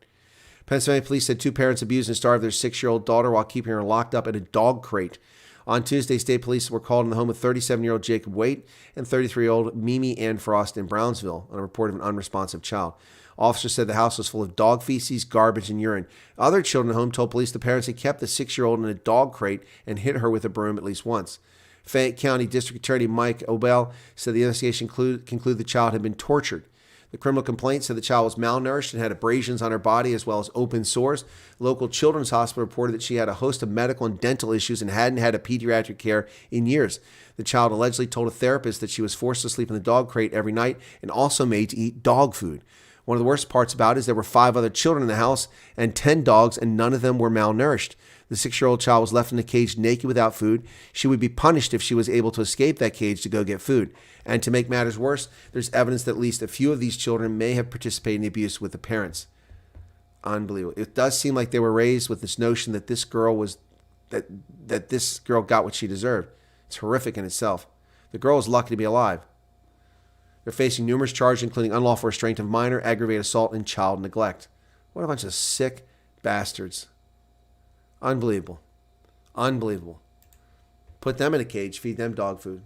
Pennsylvania police said 2 parents abused and starved their 6-year-old daughter while keeping her locked up in a dog crate. On Tuesday, state police were called in the home of 37-year-old Jacob Waite and 33-year-old Mimi Ann Frost in Brownsville on a report of an unresponsive child. Officers said the house was full of dog feces, garbage, and urine. Other children at home told police the parents had kept the 6-year-old in a dog crate and hit her with a broom at least once. Fayette County District Attorney Mike Obel said the investigation concluded the child had been tortured. The criminal complaint said the child was malnourished and had abrasions on her body as well as open sores. Local children's hospital reported that she had a host of medical and dental issues and hadn't had a pediatric care in years. The child allegedly told a therapist that she was forced to sleep in the dog crate every night and also made to eat dog food. One of the worst parts about it is there were 5 other children in the house and 10 dogs, and none of them were malnourished. The 6-year-old child was left in a cage naked without food. She would be punished if she was able to escape that cage to go get food. And to make matters worse, there's evidence that at least a few of these children may have participated in the abuse with the parents. Unbelievable. It does seem like they were raised with this notion that this girl was that this girl got what she deserved. It's horrific in itself. The girl is lucky to be alive. They're facing numerous charges, including unlawful restraint of minor, aggravated assault, and child neglect. What a bunch of sick bastards. Unbelievable. Unbelievable. Put them in a cage, feed them dog food.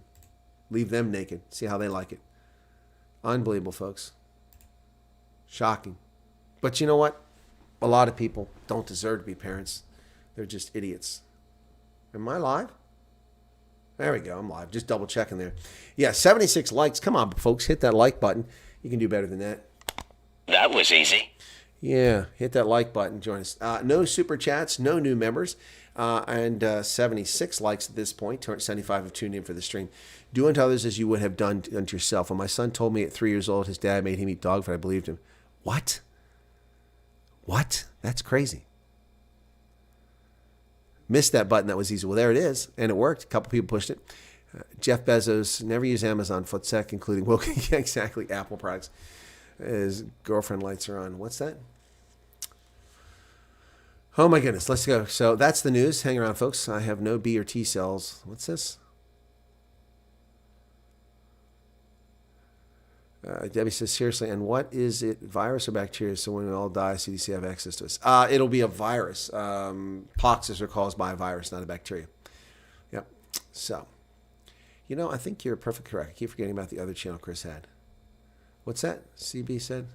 Leave them naked. See how they like it. Unbelievable, folks. Shocking. But you know what? A lot of people don't deserve to be parents. They're just idiots. Am I live? There we go. I'm live. Just double checking there. Yeah, 76 likes. Come on, folks. Hit that like button. You can do better than that. That was easy. Yeah, hit that like button. Join us. No super chats, no new members, and 76 likes at this point. 275 have tuned in for the stream. Do unto others as you would have done unto yourself. When my son told me at 3 years old his dad made him eat dog food, I believed him. What? What? That's crazy. Missed that button. That was easy. Well, there it is, and it worked. A couple people pushed it. Jeff Bezos never used Amazon Footsec, including yeah, exactly, Apple products. His girlfriend lights are on. What's that? Oh my goodness, let's go. So that's the news. Hang around, folks. I have no B or T cells. What's this? Debbie says, seriously, and what is it, virus or bacteria? So when we all die, CDC have access to us. It'll be a virus. Poxes are caused by a virus, not a bacteria. Yep. So, you know, I think you're perfectly correct. I keep forgetting about the other channel Chris had. What's that? CB said?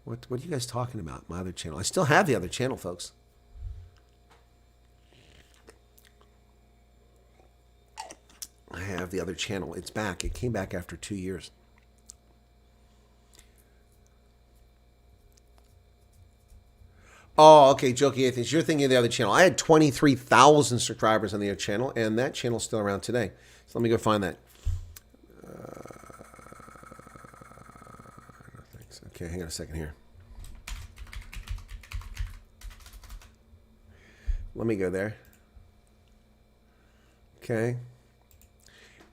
What are you guys talking about? My other channel. I still have the other channel, folks. I have the other channel. It's back. It came back after 2 years. Oh, okay, Jokey Atheist. You're thinking of the other channel. I had 23,000 subscribers on the other channel, and that channel's still around today. So let me go find that. Okay, hang on a second here. Let me go there. Okay.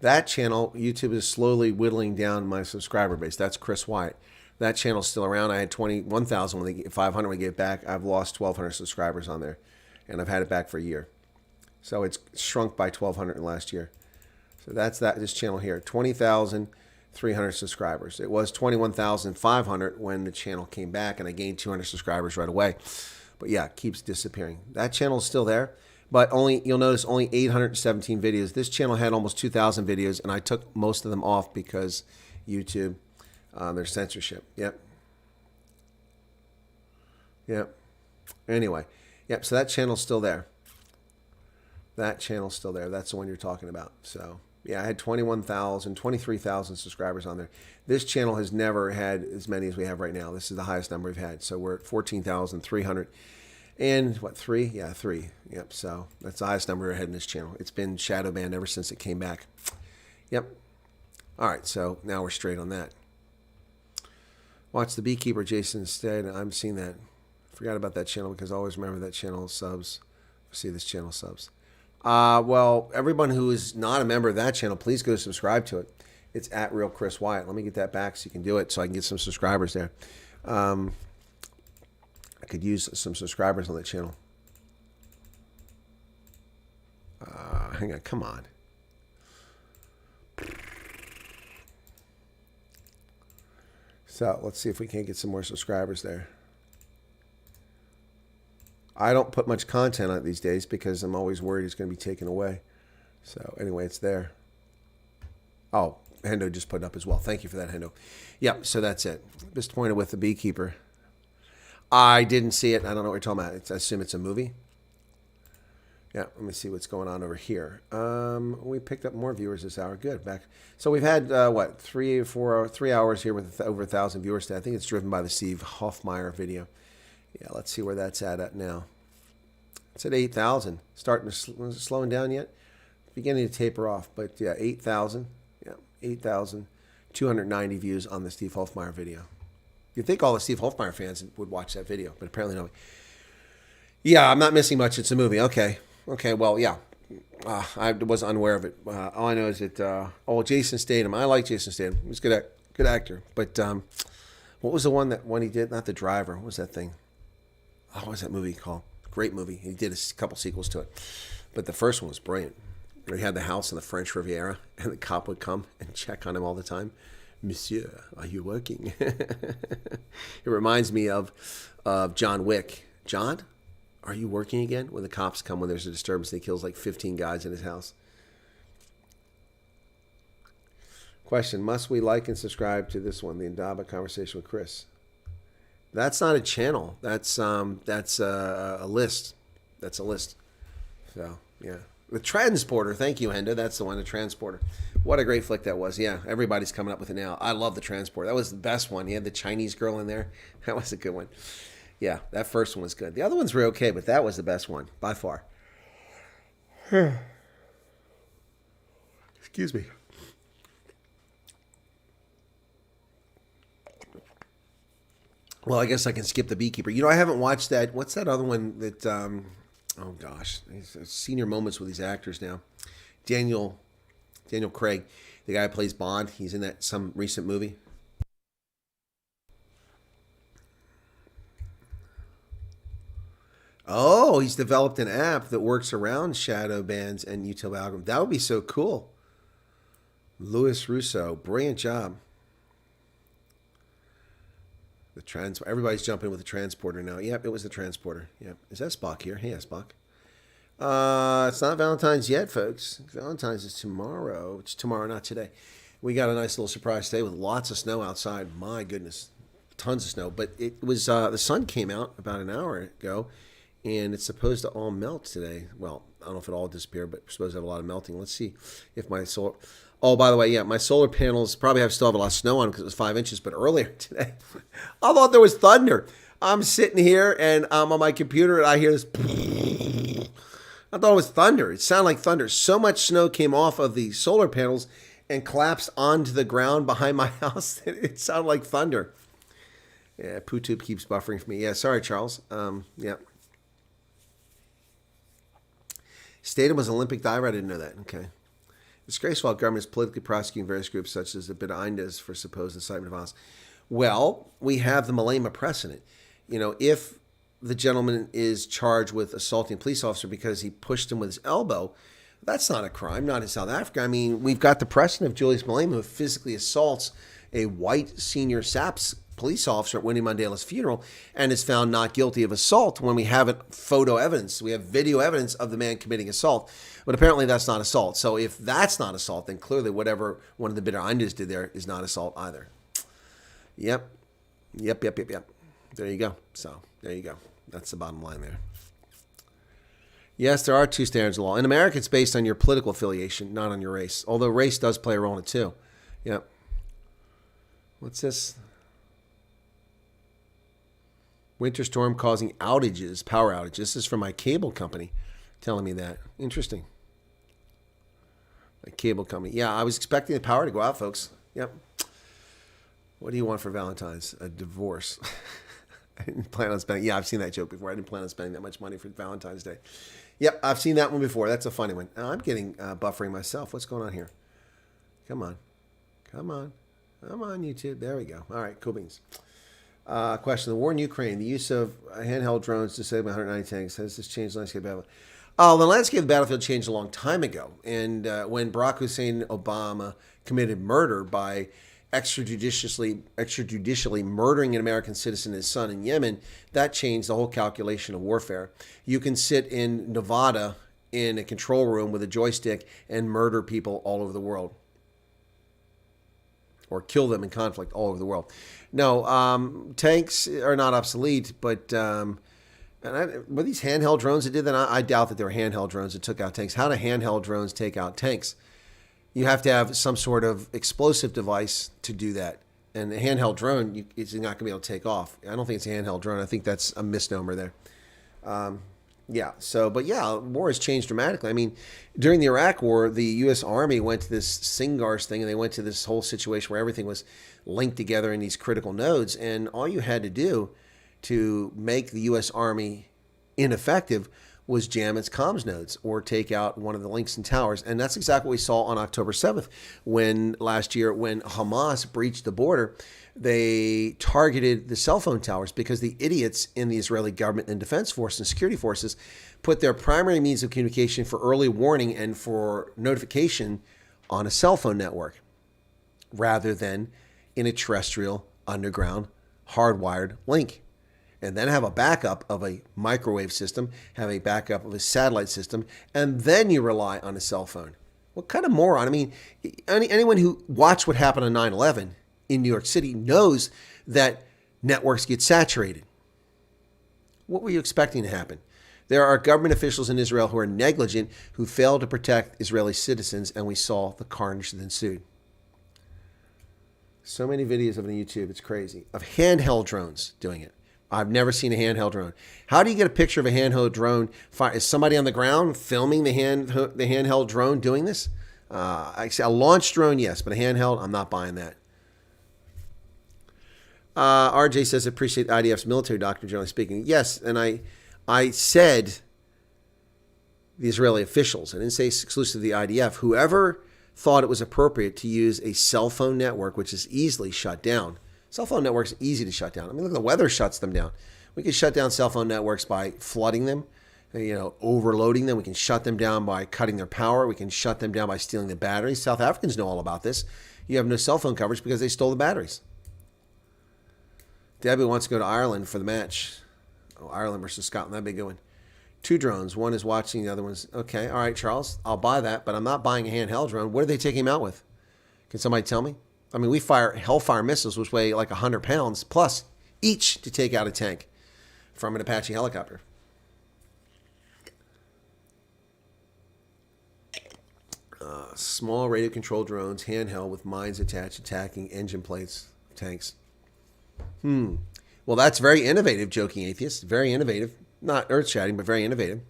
That channel, YouTube is slowly whittling down my subscriber base. That's Chris Wyatt. That channel's still around. I had 21,000 when they get 500 when they get back. I've lost 1,200 subscribers on there, and I've had it back for a year. So it's shrunk by 1,200 in the last year. So that's this channel here. 20,000, 300 subscribers. It was 21,500 when the channel came back, and I gained 200 subscribers right away. But yeah, it keeps disappearing. That channel is still there, but you'll notice only 817 videos. This channel had almost 2,000 videos, and I took most of them off because YouTube, there's censorship. Yep. Yep. Anyway, yep. So that channel's still there. That channel's still there. That's the one you're talking about. So yeah, I had 21,000, 23,000 subscribers on there. This channel has never had as many as we have right now. This is the highest number we've had. So we're at 14,300 and what, 3? Yeah, 3. Yep. So that's the highest number we've had in this channel. It's been shadow banned ever since it came back. Yep. All right. So now we're straight on that. Watch The Beekeeper, Jason, instead. I'm seeing that. Forgot about that channel because I always remember that channel subs. See this channel subs. Well, everyone who is not a member of that channel, please go subscribe to it. It's at Real Chris Wyatt. Let me get that back so you can do it so I can get some subscribers there. I could use some subscribers on that channel. Hang on, come on. So let's see if we can't get some more subscribers there. I don't put much content on it these days because I'm always worried it's going to be taken away. So anyway, it's there. Oh, Hendo just put it up as well. Thank you for that, Hendo. Yeah, so that's it. Disappointed with The Beekeeper. I didn't see it. I don't know what you're talking about. I assume it's a movie. Yeah, let me see what's going on over here. We picked up more viewers this hour. Good. Back. So we've had, what, 3 hours here with over 1,000 viewers today. I think it's driven by the Steve Hoffmeyer video. Yeah, let's see where that's at now. It's at 8,000. Starting to slowing down yet? Beginning to taper off, but yeah, 8,000. Yeah, 8,290 views on the Steve Hoffmeyer video. You'd think all the Steve Hoffmeyer fans would watch that video, but apparently no. Yeah, I'm not missing much. It's a movie. Okay. Okay, well, yeah. I was unaware of it. All I know is that, Jason Statham. I like Jason Statham. He's a good actor. But what was the one he did? Not The Driver. What was that thing? What was that movie called? Great movie. He did a couple sequels to it. But the first one was brilliant. He had the house in the French Riviera, and the cop would come and check on him all the time. Monsieur, are you working? It reminds me of John Wick. John, are you working again? When the cops come when there's a disturbance, he kills like 15 guys in his house. Question, must we like and subscribe to this one, the Indaba Conversation with Chris? That's not a channel. That's a list. That's a list. So, yeah. The Transporter. Thank you, Henda. That's the one, the Transporter. What a great flick that was. Yeah, everybody's coming up with it now. I love the Transporter. That was the best one. He had the Chinese girl in there. That was a good one. Yeah, that first one was good. The other ones were okay, but that was the best one, by far. Excuse me. Well, I guess I can skip The Beekeeper. You know, I haven't watched that. What's that other one that, oh gosh, senior moments with these actors now. Daniel Craig, the guy who plays Bond. He's in that some recent movie. Oh, he's developed an app that works around shadow bans and YouTube algorithm. That would be so cool. Louis Russo, brilliant job. Everybody's jumping with the Transporter now. Yep, it was the Transporter. Yep. Is that Spock here? Hey, Spock. It's not Valentine's yet, folks. Valentine's is tomorrow. It's tomorrow, not today. We got a nice little surprise today with lots of snow outside. My goodness, tons of snow. But it was the sun came out about an hour ago, and it's supposed to all melt today. Well, I don't know if it all disappeared, but we're supposed to have a lot of melting. Let's see if my solar... Oh, by the way, yeah, my solar panels probably still have a lot of snow on them because it was 5 inches. But earlier today, I thought there was thunder. I'm sitting here and I'm on my computer and I hear this. I thought it was thunder. It sounded like thunder. So much snow came off of the solar panels and collapsed onto the ground behind my house. It sounded like thunder. Yeah, PooTube keeps buffering for me. Yeah, sorry, Charles. Yeah. Statham was an Olympic diver. I didn't know that. Okay. Disgraceful how government is politically prosecuting various groups such as the Beduindas for supposed incitement of violence. Well, we have the Malema precedent. You know, if the gentleman is charged with assaulting a police officer because he pushed him with his elbow, That's not a crime, not in South Africa. I mean, we've got the precedent of Julius Malema, who physically assaults a white senior SAPS police officer at Winnie Mandela's funeral and is found not guilty of assault when we have photo evidence. We have video evidence of the man committing assault. But apparently that's not assault. So if that's not assault, then clearly whatever one of the Bitter-Eindes did there is not assault either. Yep. There you go. So there you go. That's the bottom line there. Yes, there are two standards of law. In America, it's based on your political affiliation, not on your race. Although race does play a role in it too. Yep. What's this? Winter storm causing outages, power outages. This is from my cable company telling me that. Interesting. My cable company. Yeah, I was expecting the power to go out, folks. Yep. What do you want for Valentine's? A divorce. I didn't plan on spending. Yeah, I've seen that joke before. I didn't plan on spending that much money for Valentine's Day. Yep, I've seen that one before. That's a funny one. I'm getting buffering myself. What's going on here? Come on, YouTube. There we go. All right, cool beans. Question: the war in Ukraine, the use of handheld drones to save 190 tanks. Has this changed the landscape of the battlefield? The landscape of the battlefield changed a long time ago. And when Barack Hussein Obama committed murder by extrajudicially murdering an American citizen and his son in Yemen, that changed the whole calculation of warfare. You can sit in Nevada in a control room with a joystick and murder people all over the world, or kill them in conflict all over the world. No, tanks are not obsolete, but were these handheld drones that did that? I doubt that they were handheld drones that took out tanks. How do handheld drones take out tanks? You have to have some sort of explosive device to do that. And a handheld drone is not going to be able to take off. I don't think it's a handheld drone. I think that's a misnomer there. War has changed dramatically. I mean, during the Iraq War, the U.S. Army went to this SINGARS thing, and they went to this whole situation where everything was linked together in these critical nodes. And all you had to do to make the U.S. Army ineffective was jam its comms nodes or take out one of the links and towers. And that's exactly what we saw on October 7th last year when Hamas breached the border. They targeted the cell phone towers because the idiots in the Israeli government and defense force and security forces put their primary means of communication for early warning and for notification on a cell phone network rather than in a terrestrial underground hardwired link. And then have a backup of a microwave system, have a backup of a satellite system, and then you rely on a cell phone. What kind of moron? I mean, anyone who watched what happened on 9/11 in New York City knows that networks get saturated. What were you expecting to happen? There are government officials in Israel who are negligent, who failed to protect Israeli citizens, and we saw the carnage that ensued. So many videos of it on YouTube, it's crazy, of handheld drones doing it. I've never seen a handheld drone. How do you get a picture of a handheld drone? Is somebody on the ground filming the handheld drone doing this? A launch drone, yes, but a handheld, I'm not buying that. RJ says, appreciate IDF's military doctrine, generally speaking. Yes, and I said the Israeli officials. I didn't say exclusively the IDF. Whoever thought it was appropriate to use a cell phone network, which is easily shut down. Cell phone networks are easy to shut down. I mean, look, the weather shuts them down. We can shut down cell phone networks by flooding them, overloading them. We can shut them down by cutting their power. We can shut them down by stealing the batteries. South Africans know all about this. You have no cell phone coverage because they stole the batteries. Debbie wants to go to Ireland for the match. Oh, Ireland versus Scotland. That'd be a good one. 2 drones. One is watching. The other one's... Okay. All right, Charles. I'll buy that, but I'm not buying a handheld drone. What are they taking him out with? Can somebody tell me? I mean, we fire Hellfire missiles, which weigh like 100 pounds, plus each to take out a tank from an Apache helicopter. Small radio-controlled drones, handheld with mines attached, attacking engine plates, tanks. Well, that's very innovative, joking atheist. Very innovative. Not earth-shattering, but very innovative.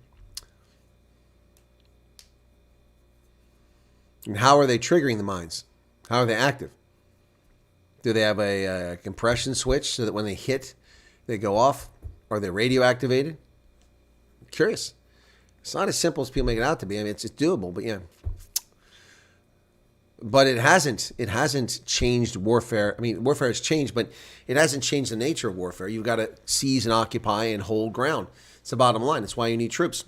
And how are they triggering the mines? How are they active? Do they have a compression switch so that when they hit, they go off? Are they radio activated? I'm curious. It's not as simple as people make it out to be. I mean, it's doable, but yeah. But it hasn't changed warfare. I mean, warfare has changed, but it hasn't changed the nature of warfare. You've got to seize and occupy and hold ground. It's the bottom line. That's why you need troops.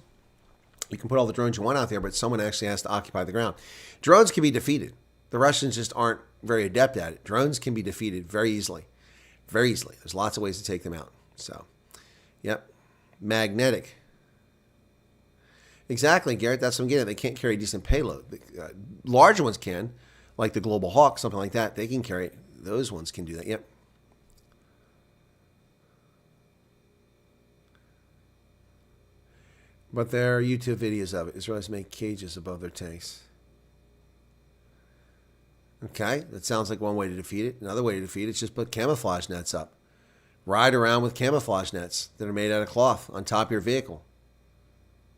You can put all the drones you want out there, but someone actually has to occupy the ground. Drones can be defeated. The Russians just aren't very adept at it. Drones can be defeated very easily. Very easily. There's lots of ways to take them out. So, yep. Magnetic. Exactly, Garrett. That's what I'm getting. They can't carry decent payload. Larger ones can, like the Global Hawk, something like that. They can carry it. Those ones can do that. Yep. But there are YouTube videos of it. Israelis make cages above their tanks. Okay, that sounds like one way to defeat it. Another way to defeat it is just put camouflage nets up. Ride around with camouflage nets that are made out of cloth on top of your vehicle.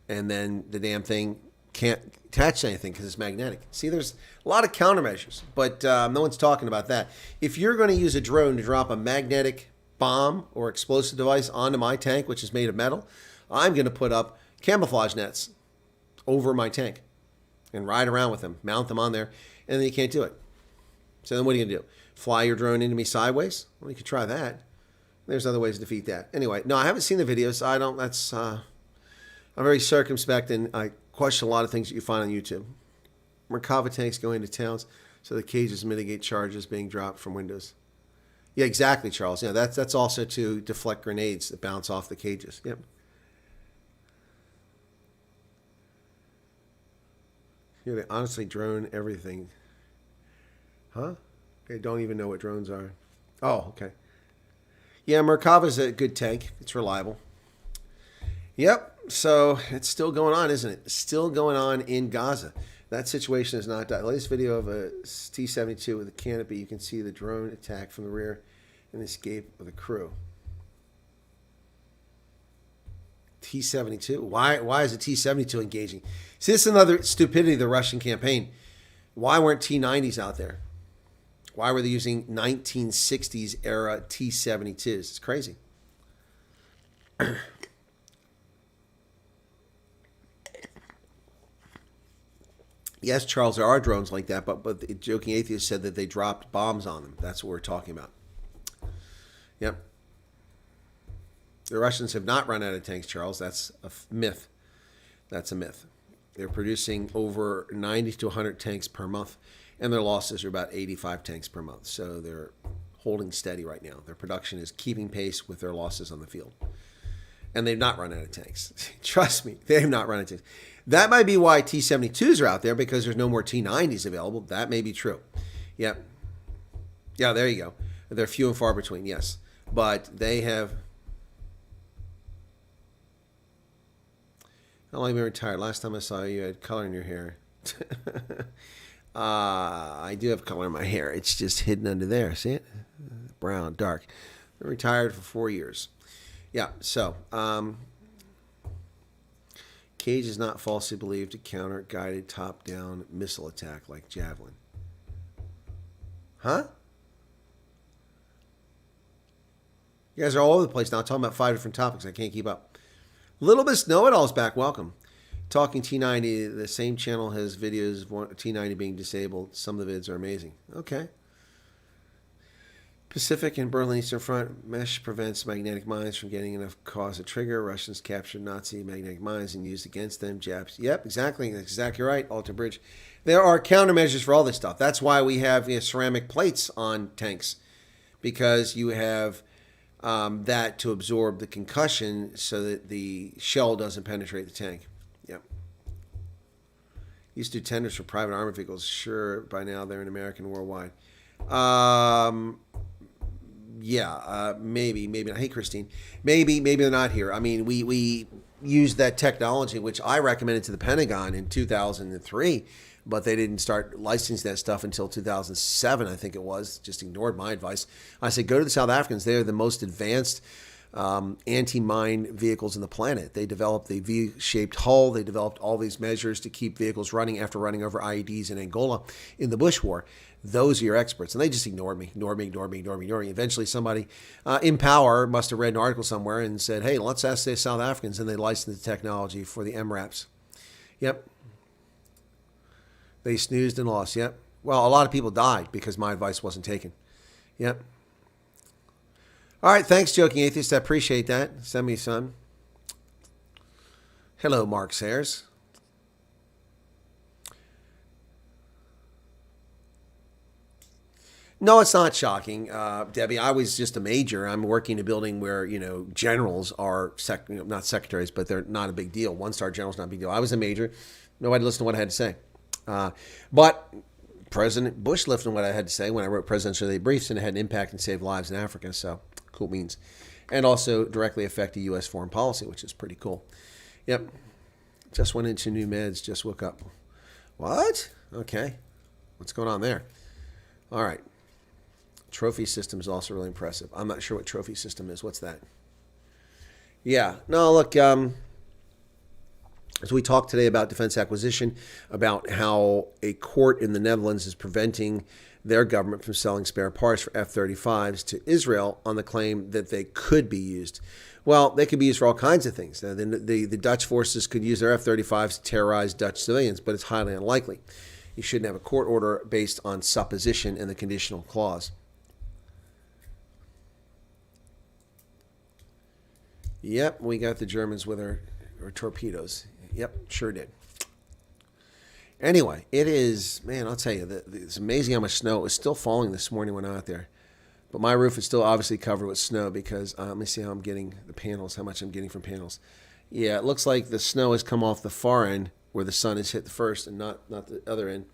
And then the damn thing can't attach to anything because it's magnetic. See, there's a lot of countermeasures, but no one's talking about that. If you're going to use a drone to drop a magnetic bomb or explosive device onto my tank, which is made of metal, I'm going to put up camouflage nets over my tank and ride around with them, mount them on there, and then you can't do it. So then what are you going to do? Fly your drone into me sideways? Well, you could try that. There's other ways to defeat that. Anyway, no, I haven't seen the videos. I'm very circumspect, and I question a lot of things that you find on YouTube. Merkava tanks go into towns so the cages mitigate charges being dropped from windows. Yeah, exactly, Charles. Yeah, that's also to deflect grenades that bounce off the cages. Yep. Yeah, they honestly drone everything. Huh? They don't even know what drones are. Oh, okay. Yeah, Merkava's a good tank. It's reliable. Yep. So it's still going on, isn't it? Still going on in Gaza. That situation is not done. The latest video of a T-72 with a canopy. You can see the drone attack from the rear and the escape of the crew. T-72. Why is a T-72 engaging? See, this is another stupidity of the Russian campaign. Why weren't T-90s out there? Why were they using 1960s era T-72s? It's crazy. Yes, Charles, there are drones like that, but the Joking Atheist said that they dropped bombs on them. That's what we're talking about. Yep. The Russians have not run out of tanks, Charles. That's a myth. That's a myth. They're producing over 90 to 100 tanks per month, and their losses are about 85 tanks per month. So they're holding steady right now. Their production is keeping pace with their losses on the field. And they've not run out of tanks. Trust me, they have not run out of tanks. That might be why T-72s are out there, because there's no more T-90s available. That may be true. Yep. Yeah, there you go. They're few and far between, yes. But they have... How long have you been retired? Last time I saw you, you had color in your hair. I do have color in my hair. It's just hidden under there. See it? Brown, dark. I'm retired for 4 years. Yeah, so... Cage is not falsely believed to counter guided top-down missile attack like Javelin. Huh? You guys are all over the place now, talking about 5 different topics. I can't keep up. Little Miss Know-It-All's back. Welcome. Talking T90. The same channel has videos of T90 being disabled. Some of the vids are amazing. Okay. Pacific and Berlin Eastern Front. Mesh prevents magnetic mines from getting enough cause a trigger. Russians captured Nazi magnetic mines and used against them. Japs. Yep, exactly. That's exactly right. Alter Bridge. There are countermeasures for all this stuff. That's why we have ceramic plates on tanks, because you have that to absorb the concussion so that the shell doesn't penetrate the tank. Yep. Used to do tenders for private armored vehicles. Sure, by now they're in America and worldwide. Yeah, maybe not. Hey, Christine. Maybe they're not here. I mean, we used that technology, which I recommended to the Pentagon in 2003, but they didn't start licensing that stuff until 2007, I think it was. Just ignored my advice. I said, go to the South Africans. They're the most advanced anti-mine vehicles on the planet. They developed the V-shaped hull. They developed all these measures to keep vehicles running after running over IEDs in Angola in the Bush War. Those are your experts. And they just ignored me. Eventually somebody in power must have read an article somewhere and said, hey, let's ask the South Africans. And they licensed the technology for the MRAPs. Yep. They snoozed and lost. Yep. Well, a lot of people died because my advice wasn't taken. Yep. All right. Thanks, Joking Atheist. I appreciate that. Send me some. Hello, Mark Sayers. No, it's not shocking, Debbie. I was just a major. I'm working in a building where, generals are, not secretaries, but they're not a big deal. One-star generals not a big deal. I was a major. Nobody listened to what I had to say. But President Bush listened to what I had to say when I wrote presidential day briefs, and it had an impact and saved lives in Africa. So, cool beans. And also directly affected U.S. foreign policy, which is pretty cool. Yep. Just went into new meds, just woke up. What? Okay. What's going on there? All right. Trophy system is also really impressive. I'm not sure what trophy system is. What's that? Yeah. No, look, as we talked today about defense acquisition, about how a court in the Netherlands is preventing their government from selling spare parts for F-35s to Israel on the claim that they could be used. Well, they could be used for all kinds of things. The Dutch forces could use their F-35s to terrorize Dutch civilians, but it's highly unlikely. You shouldn't have a court order based on supposition and the conditional clause. Yep, we got the Germans with our torpedoes. Yep, sure did. Anyway, it is, man, I'll tell you, it's amazing how much snow. It was still falling this morning when I was out there. But my roof is still obviously covered with snow because, let me see how I'm getting the panels, how much I'm getting from panels. Yeah, it looks like the snow has come off the far end where the sun has hit the first and not the other end.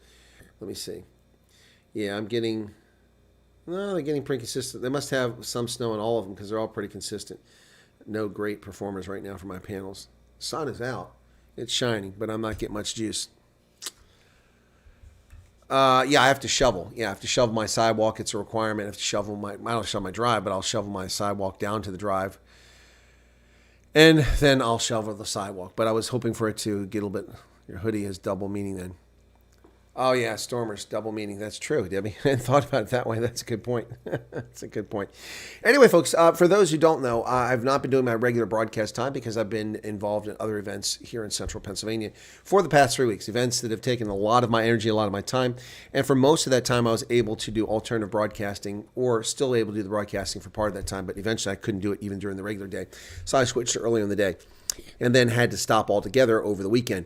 Let me see. Yeah, I'm getting, well, they're getting pretty consistent. They must have some snow in all of them because they're all pretty consistent. No great performers right now for my panels. Sun is out. It's shining, but I'm not getting much juice. Yeah, I have to shovel. Yeah, I have to shovel my sidewalk. It's a requirement. I have to shovel I don't shovel my drive, but I'll shovel my sidewalk down to the drive. And then I'll shovel the sidewalk. But I was hoping for it to get a little bit, your hoodie has double meaning then. Oh, yeah, Stormers, double meaning. That's true, Debbie. I hadn't thought about it that way. That's a good point. That's a good point. Anyway, folks, for those who don't know, I've not been doing my regular broadcast time because I've been involved in other events here in central Pennsylvania for the past 3 weeks, events that have taken a lot of my energy, a lot of my time. And for most of that time, I was able to do alternative broadcasting or still able to do the broadcasting for part of that time. But eventually, I couldn't do it even during the regular day. So I switched to earlier in the day and then had to stop altogether over the weekend.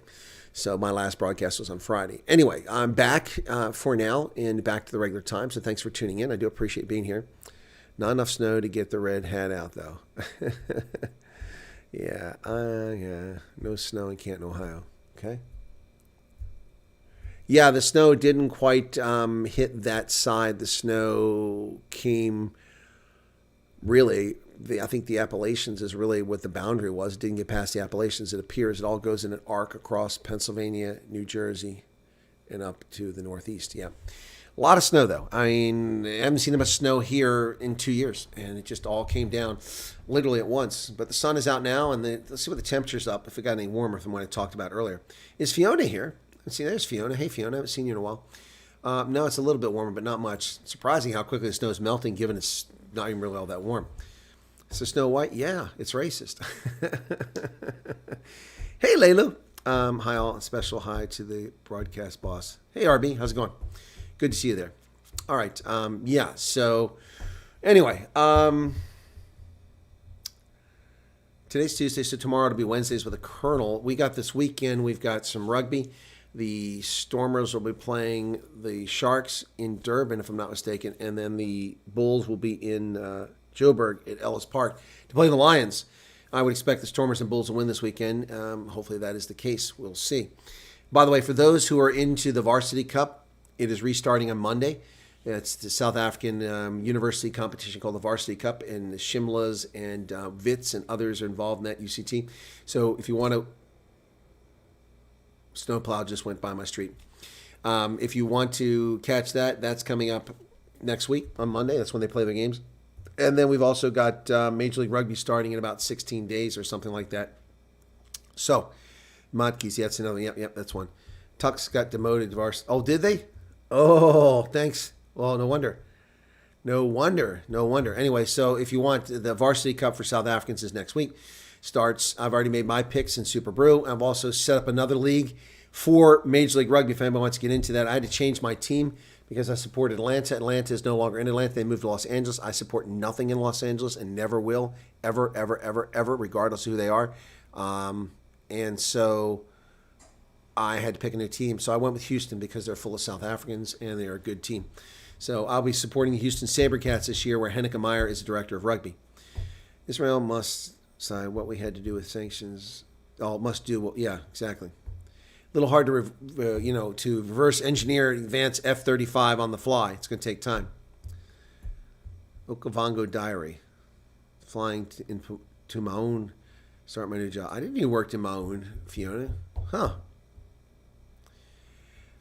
So my last broadcast was on Friday. Anyway, I'm back for now and back to the regular time. So thanks for tuning in. I do appreciate being here. Not enough snow to get the red hat out, though. Yeah. No snow in Canton, Ohio. Okay. Yeah, the snow didn't quite hit that side. The snow came really... I think the Appalachians is really what the boundary was. It didn't get past the Appalachians. It appears it all goes in an arc across Pennsylvania, New Jersey, and up to the Northeast. Yeah. A lot of snow, though. I mean, I haven't seen that much snow here in 2 years, and it just all came down literally at once. But the sun is out now, and let's see what the temperature's up, if it got any warmer from what I talked about earlier. Is Fiona here? Let's see, there's Fiona. Hey, Fiona, I haven't seen you in a while. No, it's a little bit warmer, but not much. It's surprising how quickly the snow is melting, given it's not even really all that warm. So Snow White, yeah, it's racist. Hey, Laylu. Hi, all. Special hi to the broadcast boss. Hey, RB, how's it going? Good to see you there. All right. Yeah, so anyway, today's Tuesday, so tomorrow it'll be Wednesdays with a Colonel. We got this weekend, we've got some rugby. The Stormers will be playing the Sharks in Durban, if I'm not mistaken, and then the Bulls will be in Joburg at Ellis Park to play the Lions. I would expect the Stormers and Bulls to win this weekend. Hopefully that is the case. We'll see. By the way, for those who are into the Varsity Cup, it is restarting on Monday. It's the South African university competition called the Varsity Cup, and the Shimlas and Wits and others are involved in that UCT. So if you want to... Snowplow just went by my street. If you want to catch that, that's coming up next week on Monday. That's when they play their games. And then we've also got Major League Rugby starting in about 16 days or something like that. So, Motkis, yeah, that's another. Yep, that's one. Tux got demoted to varsity. Oh, did they? Oh, thanks. Well, no wonder. Anyway, so if you want, the Varsity Cup for South Africans is next week. Starts, I've already made my picks in Super Brew. I've also set up another league for Major League Rugby. If anybody wants to get into that, I had to change my team because I support Atlanta. Atlanta is no longer in Atlanta. They moved to Los Angeles. I support nothing in Los Angeles and never will, ever, regardless of who they are. And so I had to pick a new team. So I went with Houston because they're full of South Africans and they're a good team. So I'll be supporting the Houston SaberCats this year, where Henneke Meyer is the director of rugby. Israel must decide what we had to do with sanctions. Oh, must do what? Yeah, exactly. A little hard to, to reverse engineer advanced F-35 on the fly. It's going to take time. Okavango Diary. Flying to Maun. Start my new job. I didn't even work in Maun, Fiona. Huh.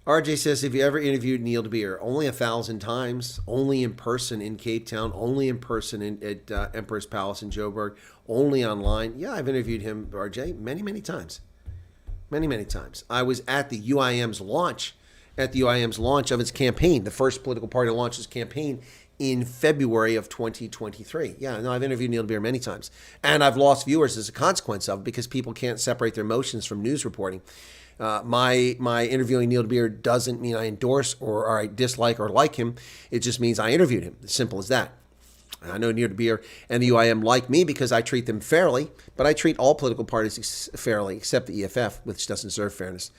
RJ says, have you ever interviewed Neil de Beer? Only 1,000 times. Only in person in Cape Town. Only in person at Emperor's Palace in Joburg. Only online. Yeah, I've interviewed him, RJ, many, many times. Many, many times. I was at the UIM's launch, of its campaign, the first political party to launch its campaign in February of 2023. Yeah, no, I've interviewed Neil de Beer many times. And I've lost viewers as a consequence of it because people can't separate their emotions from news reporting. My interviewing Neil de Beer doesn't mean I endorse or I dislike or like him. It just means I interviewed him. As simple as that. I know Neil de Beer and the UIM like me because I treat them fairly, but I treat all political parties fairly, except the EFF, which doesn't deserve fairness.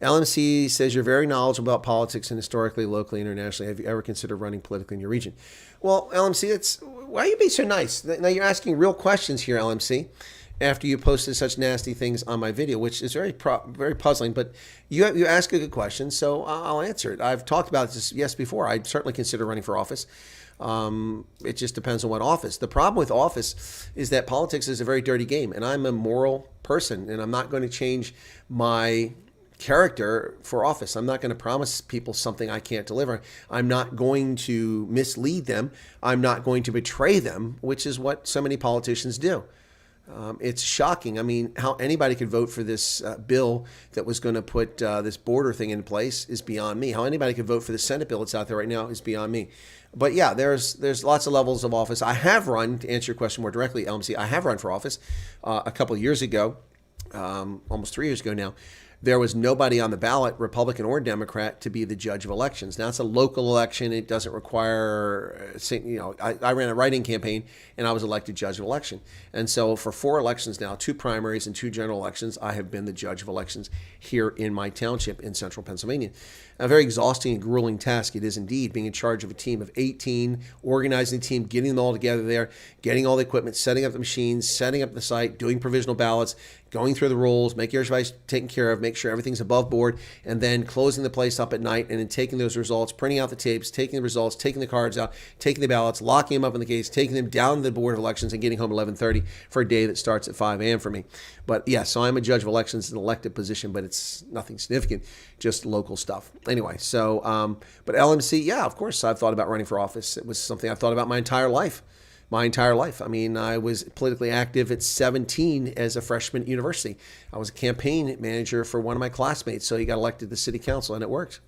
LMC says you're very knowledgeable about politics and historically, locally, internationally. Have you ever considered running politically in your region? Well, LMC, why are you being so nice? Now you're asking real questions here, LMC, after you posted such nasty things on my video, which is very puzzling. But you ask a good question, so I'll answer it. I've talked about this before. I'd certainly consider running for office. It just depends on what office. The problem with office is that politics is a very dirty game, and I'm a moral person, and I'm not going to change my character for office. I'm not going to promise people something I can't deliver. I'm not going to mislead them. I'm not going to betray them, which is what so many politicians do. It's shocking. I mean, how anybody could vote for this bill that was going to put this border thing in place is beyond me. How anybody could vote for the Senate bill that's out there right now is beyond me. But yeah, there's lots of levels of office. I have run, to answer your question more directly, LMC, I have run for office a couple of years ago, almost 3 years ago now. There was nobody on the ballot, Republican or Democrat, to be the judge of elections. Now, it's a local election. It doesn't require, I ran a write-in campaign, and I was elected judge of election. And so for 4 elections now, 2 primaries and 2 general elections, I have been the judge of elections here in my township in central Pennsylvania. A very exhausting and grueling task it is indeed, being in charge of a team of 18, organizing the team, getting them all together there, getting all the equipment, setting up the machines, setting up the site, doing provisional ballots, going through the rules, making everybody's taken care of, make sure everything's above board, and then closing the place up at night and then taking those results, printing out the tapes, taking the results, taking the cards out, taking the ballots, locking them up in the case, taking them down to the Board of Elections and getting home at 11:30 for a day that starts at 5 a.m. for me. But yeah, so I'm a judge of elections, an elected position, but it's nothing significant, just local stuff. Anyway, so, but LMC, yeah, of course, I've thought about running for office. It was something I've thought about my entire life. I mean, I was politically active at 17 as a freshman at university. I was a campaign manager for one of my classmates, so he got elected to the city council, and it worked.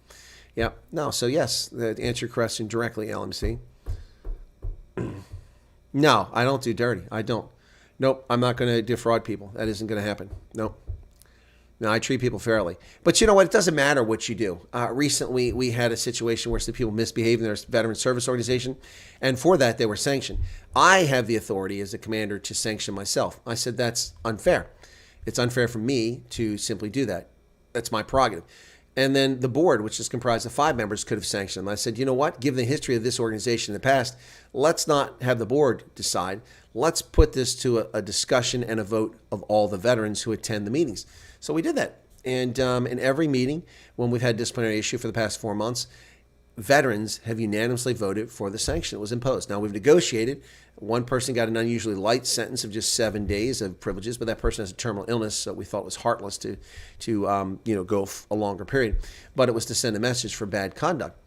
Yeah, no, so yes, to answer your question directly, LMC. No, I don't do dirty. I don't. Nope, I'm not going to defraud people. That isn't going to happen. Nope. No, I treat people fairly. But you know what? It doesn't matter what you do. Recently, we had a situation where some people misbehaved in their veteran service organization, and for that, they were sanctioned. I have the authority as a commander to sanction myself. I said that's unfair. It's unfair for me to simply do that. That's my prerogative. And then the board, which is comprised of 5 members, could have sanctioned them. I said, you know what? Given the history of this organization in the past, let's not have the board decide. Let's put this to a discussion and a vote of all the veterans who attend the meetings. So we did that. And in every meeting, when we've had disciplinary issue for the past 4 months, veterans have unanimously voted for the sanction that was imposed. Now, we've negotiated. One person got an unusually light sentence of just 7 days of privileges, but that person has a terminal illness, so we thought it was heartless to go a longer period. But it was to send a message for bad conduct.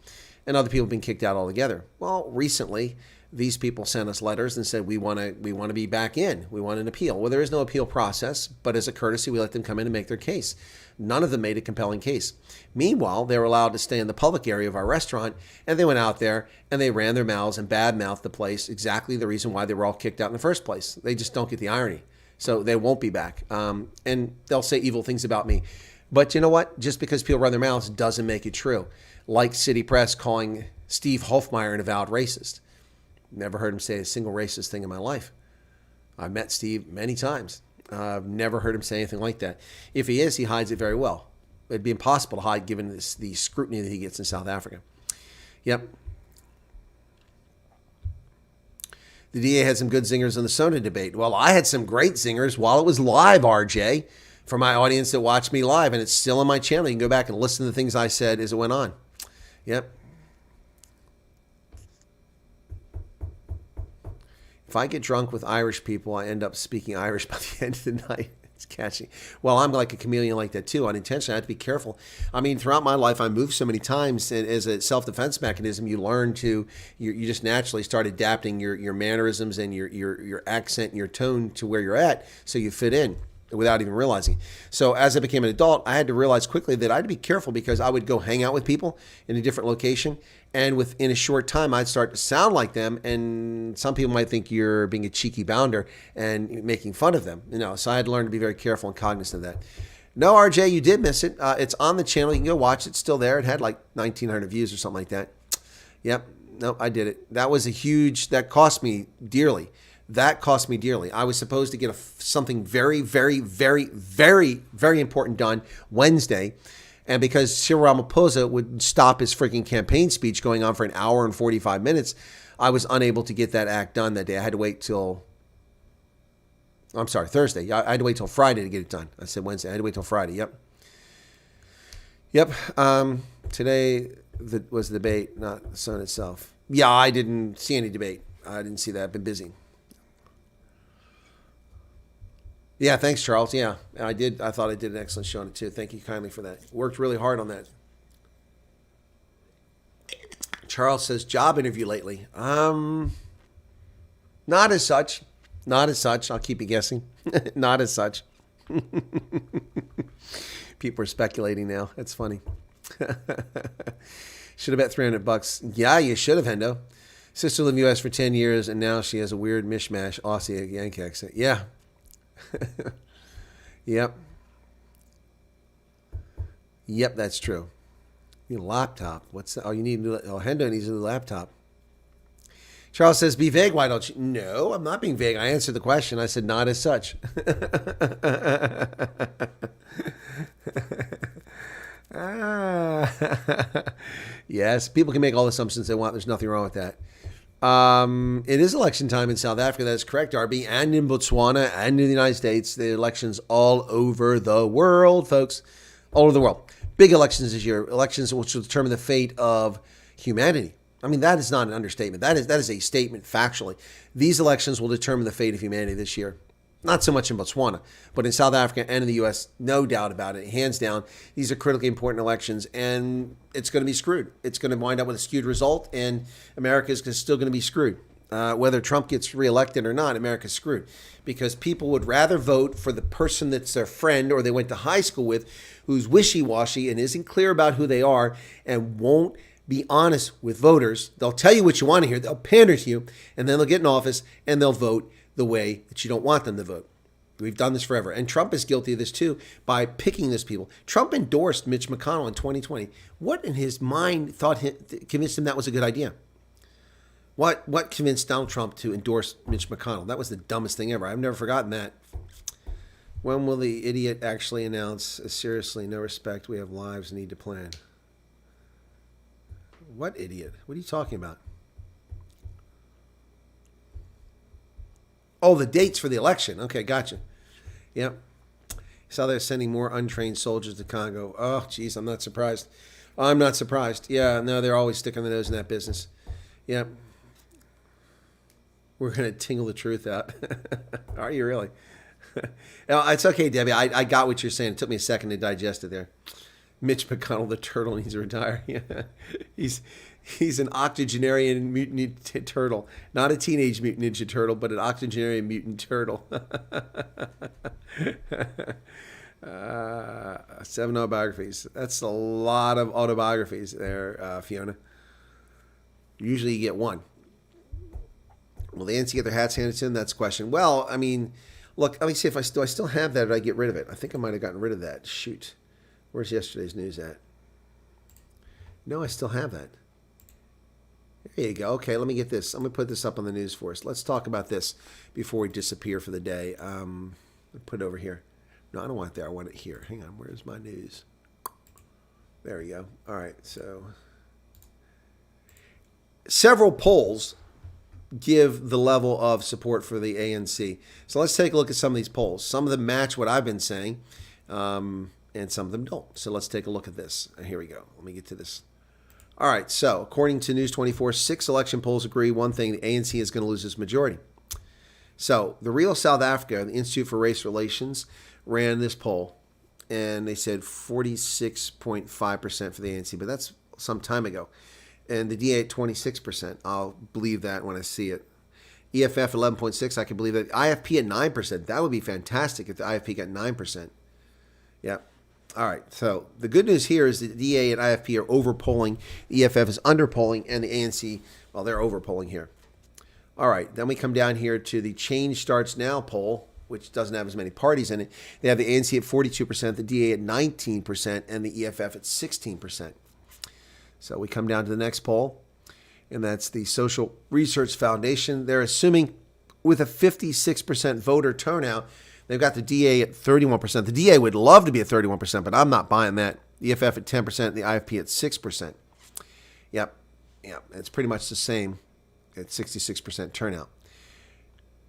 And other people have been kicked out altogether. Well, recently, these people sent us letters and said, we want to be back in. We want an appeal. Well, there is no appeal process, but as a courtesy, we let them come in and make their case. None of them made a compelling case. Meanwhile, they were allowed to stay in the public area of our restaurant, and they went out there and they ran their mouths and bad-mouthed the place, exactly the reason why they were all kicked out in the first place. They just don't get the irony. So they won't be back. And they'll say evil things about me. But you know what? Just because people run their mouths doesn't make it true. Like City Press calling Steve Hofmeyer an avowed racist. Never heard him say a single racist thing in my life. I've met Steve many times. I've never heard him say anything like that. If he is, he hides it very well. It'd be impossible to hide given the scrutiny that he gets in South Africa. Yep. The DA had some good zingers on the Sona debate. Well, I had some great zingers while it was live, RJ, for my audience that watched me live, and it's still on my channel. You can go back and listen to the things I said as it went on. Yep. If I get drunk with Irish people, I end up speaking Irish by the end of the night. It's catchy. Well, I'm like a chameleon like that too, unintentionally. I have to be careful. I mean, throughout my life, I moved so many times, and as a self-defense mechanism, you learn to, you just naturally start adapting your mannerisms and your accent and your tone to where you're at, so you fit in without even realizing. So as I became an adult, I had to realize quickly that I had to be careful, because I would go hang out with people in a different location, and within a short time, I'd start to sound like them, and some people might think you're being a cheeky bounder and making fun of them. So I had to learn to be very careful and cognizant of that. No, RJ, you did miss it. It's on the channel. You can go watch it. It's still there. It had like 1,900 views or something like that. Yep. No, I did it. That was that cost me dearly. That cost me dearly. I was supposed to get something very, very, very, very, very important done Wednesday. And because Cyril Ramaphosa would stop his freaking campaign speech going on for an hour and 45 minutes, I was unable to get that act done that day. I had to wait till, Thursday. I had to wait till Friday to get it done. I said Wednesday. I had to wait till Friday. Yep. Today was the debate, not the Sun itself. Yeah, I didn't see any debate. I didn't see that. I've been busy. Yeah, thanks, Charles. Yeah, I did. I thought I did an excellent show on it, too. Thank you kindly for that. Worked really hard on that. Charles says, job interview lately. Not as such. Not as such. I'll keep you guessing. Not as such. People are speculating now. That's funny. Should have bet $300. Yeah, you should have, Hendo. Sister lived in the U.S. for 10 years, and now she has a weird mishmash Aussie Yankee accent. Yeah. Yep, that's true. You need a laptop. What's that? Oh, you need Hendo needs a new laptop. Charles says, be vague. Why don't you? No, I'm not being vague. I answered the question. I said, not as such. Yes, people can make all the assumptions they want. There's nothing wrong with that. It is election time in South Africa. That is correct, Arby, and in Botswana and in the United States. The elections all over the world, folks, all over the world. Big elections this year, elections which will determine the fate of humanity. I mean, that is not an understatement. That is a statement factually. These elections will determine the fate of humanity this year. Not so much in Botswana, but in South Africa and in the U.S., no doubt about it. Hands down, these are critically important elections, and it's going to be screwed. It's going to wind up with a skewed result, and America is still going to be screwed. Whether Trump gets reelected or not, America's screwed, because people would rather vote for the person that's their friend or they went to high school with, who's wishy-washy and isn't clear about who they are and won't be honest with voters. They'll tell you what you want to hear. They'll pander to you, and then they'll get in office and they'll vote the way that you don't want them to vote. We've done this forever. And Trump is guilty of this too by picking these people. Trump endorsed Mitch McConnell in 2020. What in his mind convinced him that was a good idea? What convinced Donald Trump to endorse Mitch McConnell? That was the dumbest thing ever. I've never forgotten that. When will the idiot actually announce, seriously, no respect, we have lives, need to plan? What idiot? What are you talking about? Oh, the dates for the election. Okay, gotcha. Yep. Saw they're sending more untrained soldiers to Congo. Oh, geez, I'm not surprised. I'm not surprised. Yeah, no, they're always sticking their nose in that business. Yep. We're going to tingle the truth out. Are you really? No, it's okay, Debbie. I got what you're saying. It took me a second to digest it there. Mitch McConnell, the turtle, needs to retire. Yeah. He's an octogenarian mutant turtle. Not a teenage mutant ninja turtle, but an octogenarian mutant turtle. 7 autobiographies. That's a lot of autobiographies there, Fiona. Usually you get one. Will the ANC get their hats handed to them? That's the question. Well, I mean, look, let me see if I still have that or did I get rid of it? I think I might have gotten rid of that. Shoot. Where's yesterday's news at? No, I still have that. There you go. Okay, let me get this. I'm going to put this up on the news for us. Let's talk about this before we disappear for the day. Put it over here. No, I don't want it there. I want it here. Hang on. Where's my news? There we go. All right, so several polls give the level of support for the ANC. So let's take a look at some of these polls. Some of them match what I've been saying, and some of them don't. So let's take a look at this. Here we go. Let me get to this. All right, so according to News 24, 6 election polls agree one thing: the ANC is going to lose its majority. So the Real South Africa, the Institute for Race Relations, ran this poll, and they said 46.5% for the ANC, but that's some time ago. And the DA at 26%. I'll believe that when I see it. EFF 11.6%. I can believe that. IFP at 9%. That would be fantastic if the IFP got 9%. Yeah. All right. So the good news here is that the DA and IFP are overpolling. EFF is underpolling, and the ANC, well, they're overpolling here. All right. Then we come down here to the Change Starts Now poll, which doesn't have as many parties in it. They have the ANC at 42%, the DA at 19%, and the EFF at 16%. So we come down to the next poll, and that's the Social Research Foundation. They're assuming with a 56% voter turnout, they've got the DA at 31%. The DA would love to be at 31%, but I'm not buying that. The EFF at 10%, the IFP at 6%. Yep, it's pretty much the same at 66% turnout.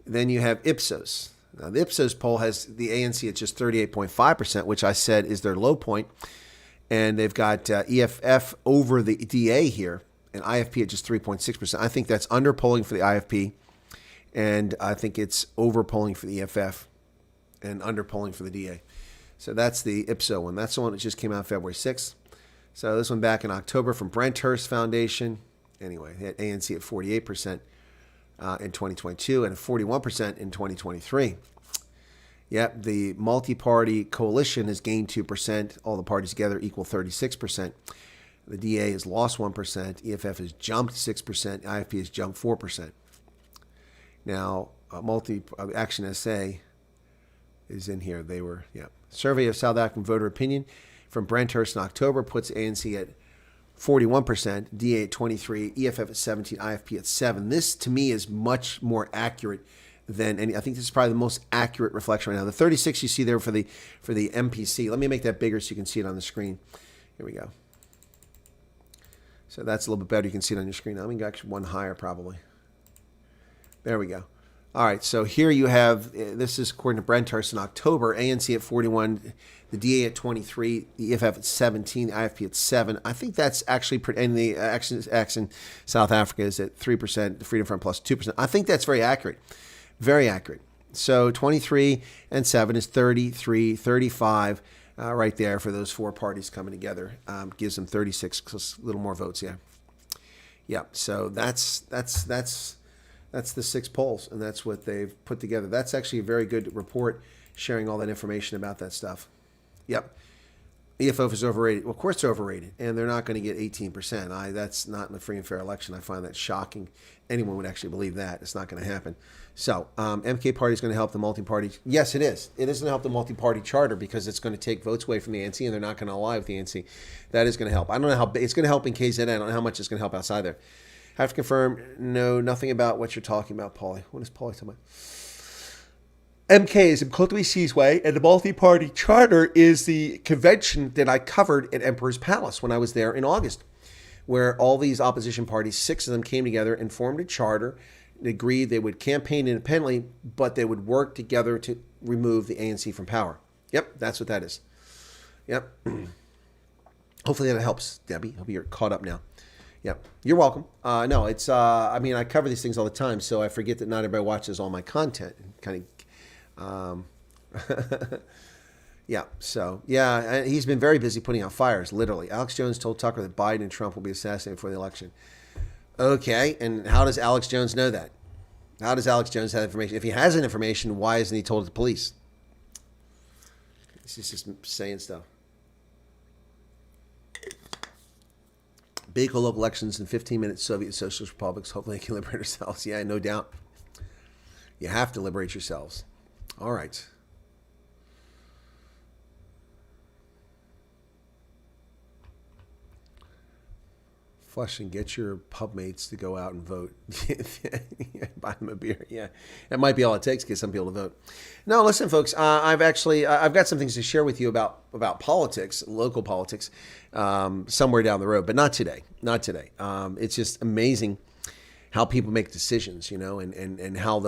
Then you have Ipsos. Now, the Ipsos poll has the ANC at just 38.5%, which I said is their low point. And they've got EFF over the DA here, and IFP at just 3.6%. I think that's underpolling for the IFP, and I think it's overpolling for the EFF and underpolling for the DA. So that's the IPSO one. That's the one that just came out February 6th. So this one back in October from Brenthurst Foundation. Anyway, they had ANC at 48% in 2022 and 41% in 2023. Yep, the multi-party coalition has gained 2%. All the parties together equal 36%. The DA has lost 1%. EFF has jumped 6%. IFP has jumped 4%. Now, Multi-Action SA is in here. They were, Survey of South African voter opinion from Brenthurst in October puts ANC at 41%, DA at 23%, EFF at 17%, IFP at 7%. This, to me, is much more accurate than any. I think this is probably the most accurate reflection right now. The 36 you see there for the MPC. Let me make that bigger so you can see it on the screen. Here we go. So that's a little bit better. You can see it on your screen. Let me go actually one higher probably. There we go. All right, so here you have, this is according to Brenthurst in October, ANC at 41, the DA at 23, the EFF at 17, the IFP at 7. I think that's actually, and the Action South Africa is at 3%, the Freedom Front plus 2%. I think that's very accurate. Very accurate. So 23 and 7 is 33, 35 right there for those four parties coming together. Gives them 36, so a little more votes, Yeah, so that's the 6 polls, and that's what they've put together. That's actually a very good report sharing all that information about that stuff. Yep. EFF is overrated. Well, of course they're overrated, and they're not going to get 18%. That's not in a free and fair election. I find that shocking. Anyone would actually believe that. It's not going to happen. So MK Party is going to help the multi-party. Yes, it is. It is going to help the multi-party charter because it's going to take votes away from the ANC, and they're not going to ally with the ANC. That is going to help. I don't know how it's going to help in KZN. I don't know how much it's going to help outside there. Have to confirm. No, nothing about what you're talking about, Paulie. What is Paulie talking about? MK is in Cote Way, and the multi-party charter is the convention that I covered at Emperor's Palace when I was there in August, where all these opposition parties, 6 of them, came together and formed a charter. They agreed they would campaign independently, but they would work together to remove the ANC from power. Yep, that's what that is. Yep. Hopefully that helps, Debbie. Hope you're caught up now. Yep. You're welcome. No, it's, I mean, I cover these things all the time, so I forget that not everybody watches all my content. Kind of, yeah. So, yeah, he's been very busy putting out fires, literally. Alex Jones told Tucker that Biden and Trump will be assassinated before the election. Okay, and how does Alex Jones know that? How does Alex Jones have information? If he has an information, why isn't he told the police? He's just saying stuff. Big local elections in 15 minutes, Soviet Socialist republics. Hopefully they can liberate ourselves. Yeah, no doubt. You have to liberate yourselves. All right. Flushing, get your pub mates to go out and vote. Buy them a beer. Yeah, that might be all it takes to get some people to vote. No, listen, folks. I've got some things to share with you about politics, local politics, somewhere down the road, but not today. Not today. It's just amazing how people make decisions, and how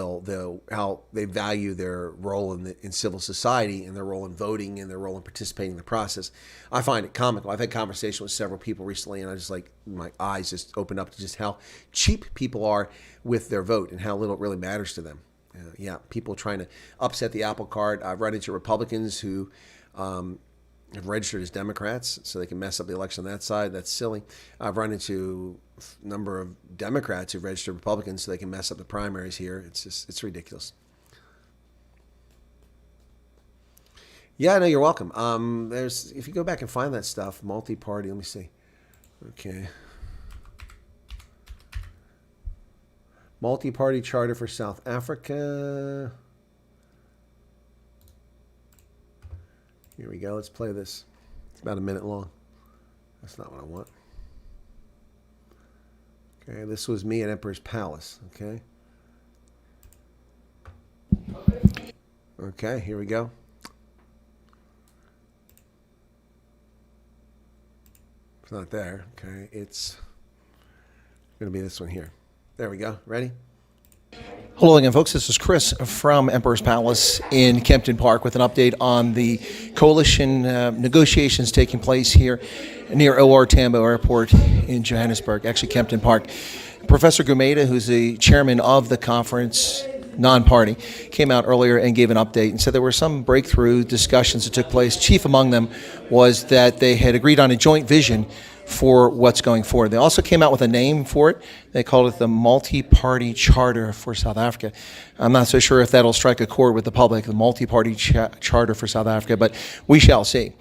they value their role in civil society and their role in voting and their role in participating in the process. I find it comical. I've had conversations with several people recently, and I just my eyes just opened up to just how cheap people are with their vote and how little it really matters to them. People trying to upset the apple cart. I've run into Republicans who have registered as Democrats so they can mess up the election on that side. That's silly. I've run into a number of Democrats who've registered Republicans so they can mess up the primaries here. It's ridiculous. Yeah, no, you're welcome. If you go back and find that stuff, multi-party, let me see. Okay. Multi-party charter for South Africa. Here we go. Let's play this. It's about a minute long. That's not what I want. Okay, this was me at Emperor's Palace. Okay. Okay, here we go. It's not there. Okay, it's going to be this one here. There we go. Ready? Hello again, folks. This is Chris from Emperor's Palace in Kempton Park with an update on the coalition negotiations taking place here near OR Tambo Airport in Johannesburg, actually Kempton Park. Professor Gumeda, who's the chairman of the conference, non-party, came out earlier and gave an update and said there were some breakthrough discussions that took place. Chief among them was that they had agreed on a joint vision for what's going forward. They also came out with a name for it. They called it the Multi-Party Charter for South Africa. I'm not so sure if that'll strike a chord with the public, the Multi-Party Charter for South Africa, but we shall see.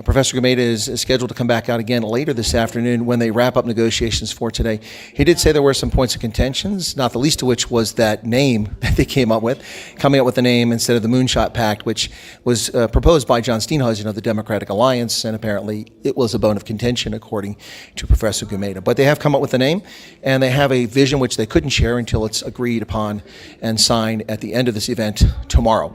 Professor Gumeda is scheduled to come back out again later this afternoon when they wrap up negotiations for today. He did say there were some points of contentions, not the least of which was that name that they came up with, coming up with the name instead of the Moonshot Pact, which was proposed by John Steenhuisen of the Democratic Alliance, and apparently it was a bone of contention according to Professor Gumeda. But they have come up with a name, and they have a vision which they couldn't share until it's agreed upon and signed at the end of this event tomorrow.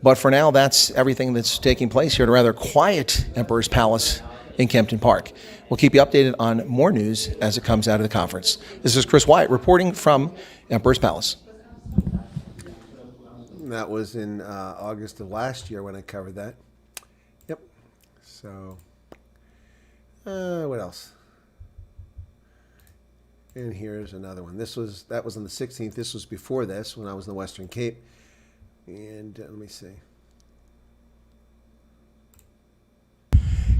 But for now, that's everything that's taking place here at a rather quiet Emperor's Palace in Kempton Park. We'll keep you updated on more news as it comes out of the conference. This is Chris Wyatt reporting from Emperor's Palace. That was in August of last year when I covered that. Yep. So, what else? And here's another one. That was on the 16th. This was before this when I was in the Western Cape. And let me see.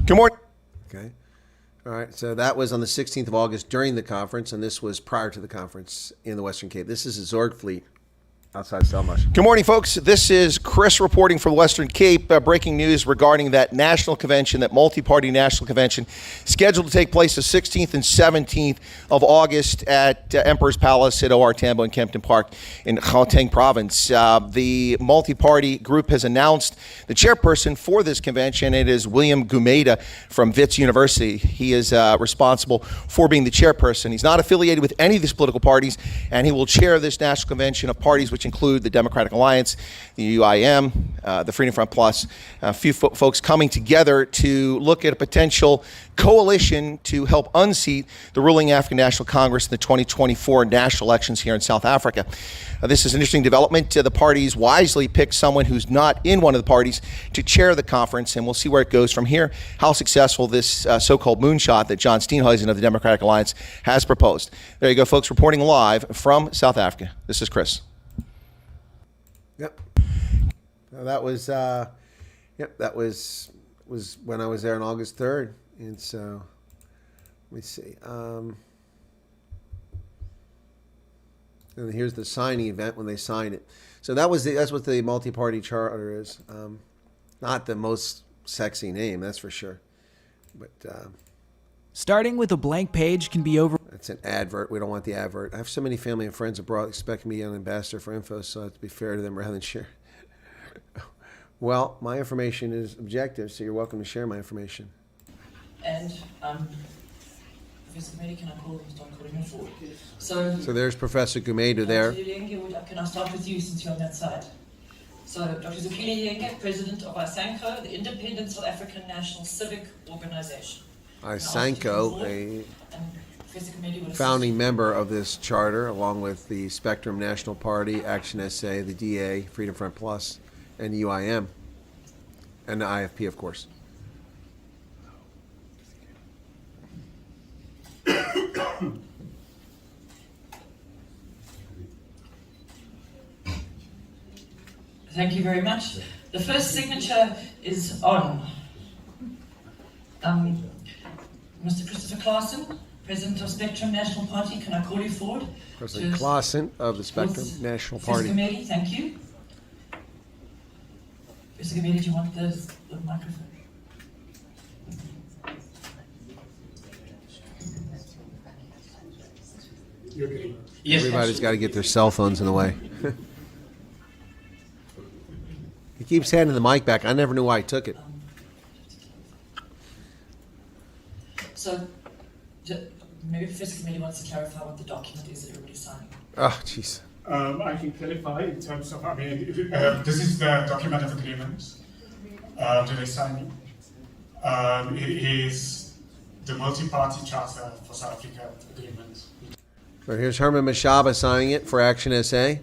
Good morning. Okay. All right. So that was on the 16th of August during the conference, and this was prior to the conference in the Western Cape. This is a Zorg fleet outside Stellenbosch. Good morning, folks. This is Chris reporting from the Western Cape. Breaking news regarding that national convention, that multi-party national convention, scheduled to take place the 16th and 17th of August at Emperor's Palace at OR Tambo in Kempton Park in Gauteng province. The multi-party group has announced the chairperson for this convention. It is William Gumeda from Wits University. He is responsible for being the chairperson. He's not affiliated with any of these political parties, and he will chair this national convention of parties which include the Democratic Alliance, the UIM, the Freedom Front Plus, a few folks coming together to look at a potential coalition to help unseat the ruling African National Congress in the 2024 national elections here in South Africa. This is an interesting development. The parties wisely picked someone who's not in one of the parties to chair the conference, and we'll see where it goes from here, how successful this so-called moonshot that John Steenhuisen of the Democratic Alliance has proposed. There you go, folks, reporting live from South Africa. This is Chris. Yep. That was that was when I was there on August 3rd. And so let me see. And here's the signing event when they signed it. So that's what the multi-party charter is. Not the most sexy name, that's for sure. But starting with a blank page can be over. It's an advert. We don't want the advert. I have so many family and friends abroad expecting me to be an ambassador for info, so I have to be fair to them rather than share. Well, my information is objective, so you're welcome to share my information. And Professor Gumede, can I start calling him forward? So there's Professor Gumede there. Can I start with you since you're on that side? So Dr. Zukile Yenge, President of ISANCO, the Independent South African National Civic Organization. ISANCO, a founding member of this charter, along with the Spectrum National Party, Action SA, the DA, Freedom Front Plus, and UIM, and the IFP, of course. Thank you very much. The first signature is on Mr. Christopher Claassen, President of Spectrum National Party. Can I call you forward? President Claassen of the Spectrum National Party. Mr. Gumede, thank you. Mr. Gumede, do you want the microphone? Yes, everybody's got to get their cell phones in the way. He keeps handing the mic back. I never knew why he took it. So, maybe Professor Gumede wants to clarify what the document is that everybody's signing. Oh, jeez. I can clarify in terms of, this is the document of agreement that they're signing. It is the multi-party charter for South Africa agreement. So here's Herman Mashaba signing it for Action SA.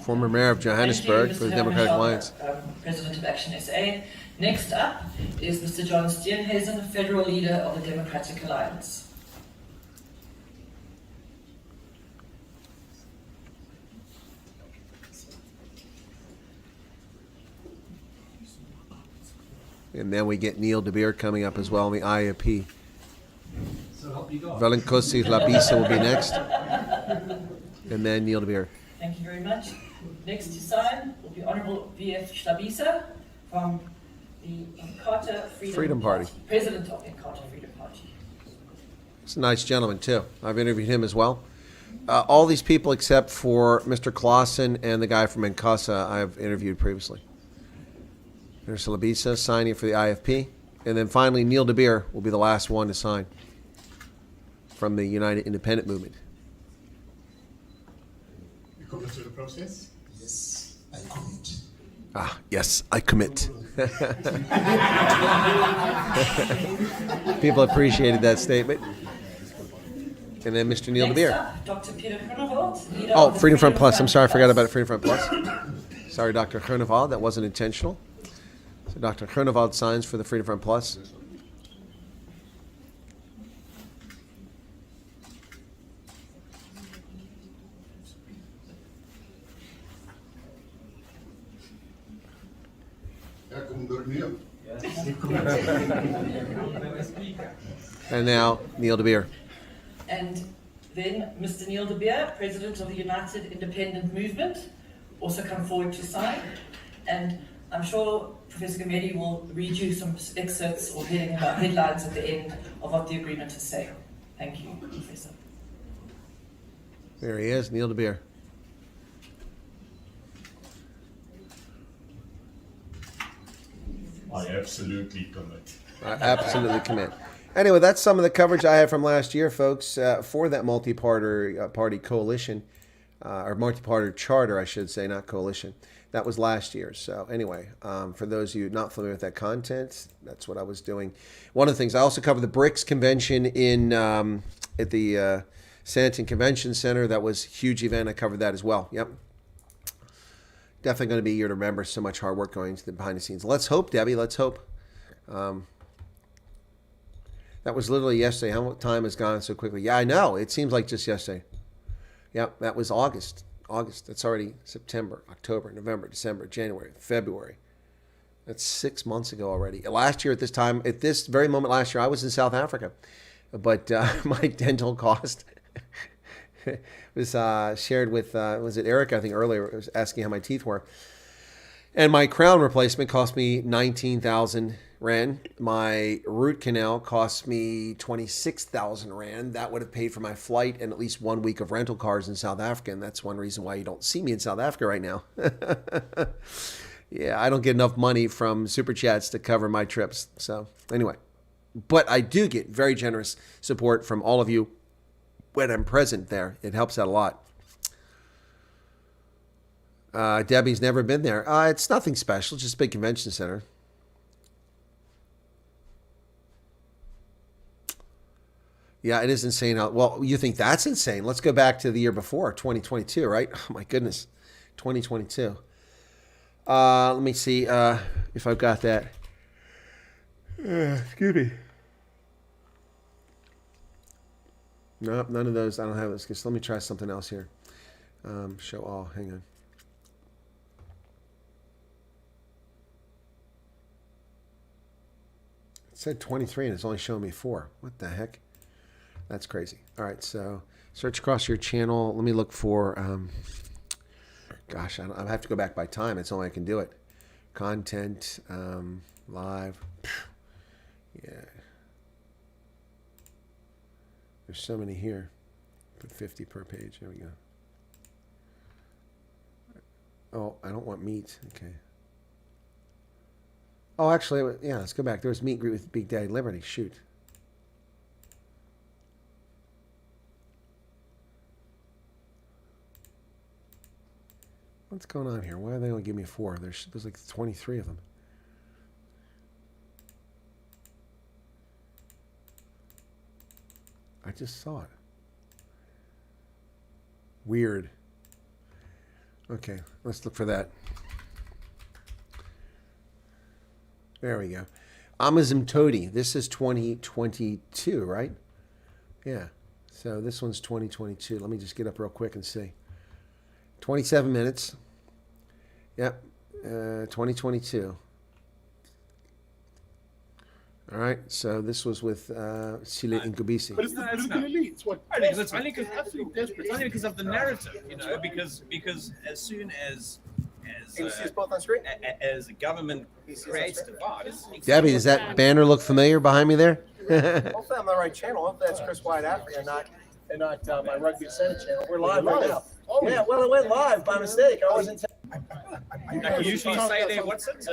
Former mayor of Johannesburg for the Democratic Alliance. President of Action SA. Next up is Mr. John Steenhuisen, federal leader of the Democratic Alliance. And then we get Neil De Beer coming up as well in the IAP. Velenkosi Labisa will be next. And then Neil De Beer. Thank you very much. Next to sign will be Honorable V.F. Schlabisa from the Inkatha Freedom Party. President of Inkatha Freedom Party. He's a nice gentleman, too. I've interviewed him as well. All these people except for Mr. Claassen and the guy from Inkatha I've interviewed previously. There's Labisa signing for the IFP. And then finally, Neil De Beer will be the last one to sign from the United Independent Movement. You commit to the process? Yes, I commit. Ah, yes, I commit. People appreciated that statement. And then Mr. Neil De Beer. Dr. Peter Groenewald. Oh, Freedom Front Plus. I'm sorry, I forgot about Freedom Front Plus. Sorry, Dr. Groenewald, that wasn't intentional. So Dr. Groenewald signs for the Freedom Front Plus. And now Neil De Beer. And then Mr. Neil De Beer, President of the United Independent Movement, also come forward to sign. And I'm sure Professor Gumede will read you some excerpts or headlines at the end of what the agreement is saying. Thank you, Professor. There he is, Neil De Beer. I absolutely commit. I absolutely commit. Anyway, that's some of the coverage I had from last year, folks, for that multi-party coalition, or multi-party charter, I should say, not coalition. That was last year. So anyway, for those of you not familiar with that content, that's what I was doing. One of the things, I also covered the BRICS convention at the Santon Convention Center. That was a huge event. I covered that as well. Yep. Definitely going to be a year to remember. So much hard work going into the behind the scenes. Let's hope, Debbie. Let's hope. That was literally yesterday. How much time has gone so quickly? Yeah, I know. It seems like just yesterday. Yep, that was August. That's already September, October, November, December, January, February. That's 6 months ago already. Last year at this time, at this very moment last year, I was in South Africa. But my dental cost was shared with, was it Eric, I think earlier, was asking how my teeth were. And my crown replacement cost me 19,000 Rand. My root canal cost me 26,000 Rand. That would have paid for my flight and at least 1 week of rental cars in South Africa. And that's one reason why you don't see me in South Africa right now. Yeah, I don't get enough money from Super Chats to cover my trips. So anyway, but I do get very generous support from all of you when I'm present there. It helps out a lot. Debbie's never been there. It's nothing special, just a big convention center. Yeah, it is insane. Well, you think that's insane? Let's go back to the year before, 2022, right? Oh my goodness, 2022. Let me see if I've got that. Excuse me. Nope, none of those. I don't have this. Let me try something else here. Show all. Hang on. It said 23 and it's only showing me 4. What the heck? That's crazy. All right, so search across your channel. Let me look for, gosh, I have to go back by time. It's the only I can do it. Content, live. Yeah. There's so many here. Put 50 per page. There we go. Oh, I don't want meat. Okay. Oh, actually, yeah, let's go back. There was meet and greet with Big Daddy Liberty. Shoot. What's going on here? Why are they only giving me 4? There's like 23 of them. I just saw it. Weird. Okay, let's look for that. There we go. Amazim Todi. This is 2022, right? Yeah. So this one's 2022. Let me just get up real quick and see. 27 minutes. Yep. 2022. All right. So this was with Sile Nkubisi. But it's the political elites. What? It's only because of the narrative, you know, because as soon as as a government creates divide. Debbie, does that banner look familiar behind me there? Hopefully I'm on the right channel. Hopefully that's Chris Wyatt Africa and not my Rugby Senate channel. We're live right now. Oh, yeah, well, it went live by mistake. I wasn't. I usually say there, what's it?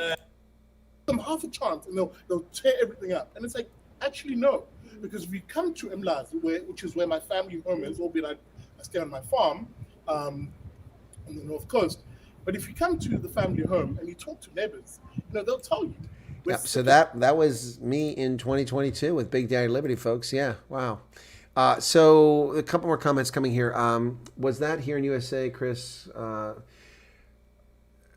Them half a chance and they'll tear everything up. And it's like, actually, no. Because if you come to Mlazi, which is where my family home is, albeit I stay on my farm on the North Coast. But if you come to the family home and you talk to neighbors, you know, they'll tell you. Yep, so that was me in 2022 with Big Daddy Liberty, folks. Yeah, wow. So a couple more comments coming here. Was that here in USA, Chris?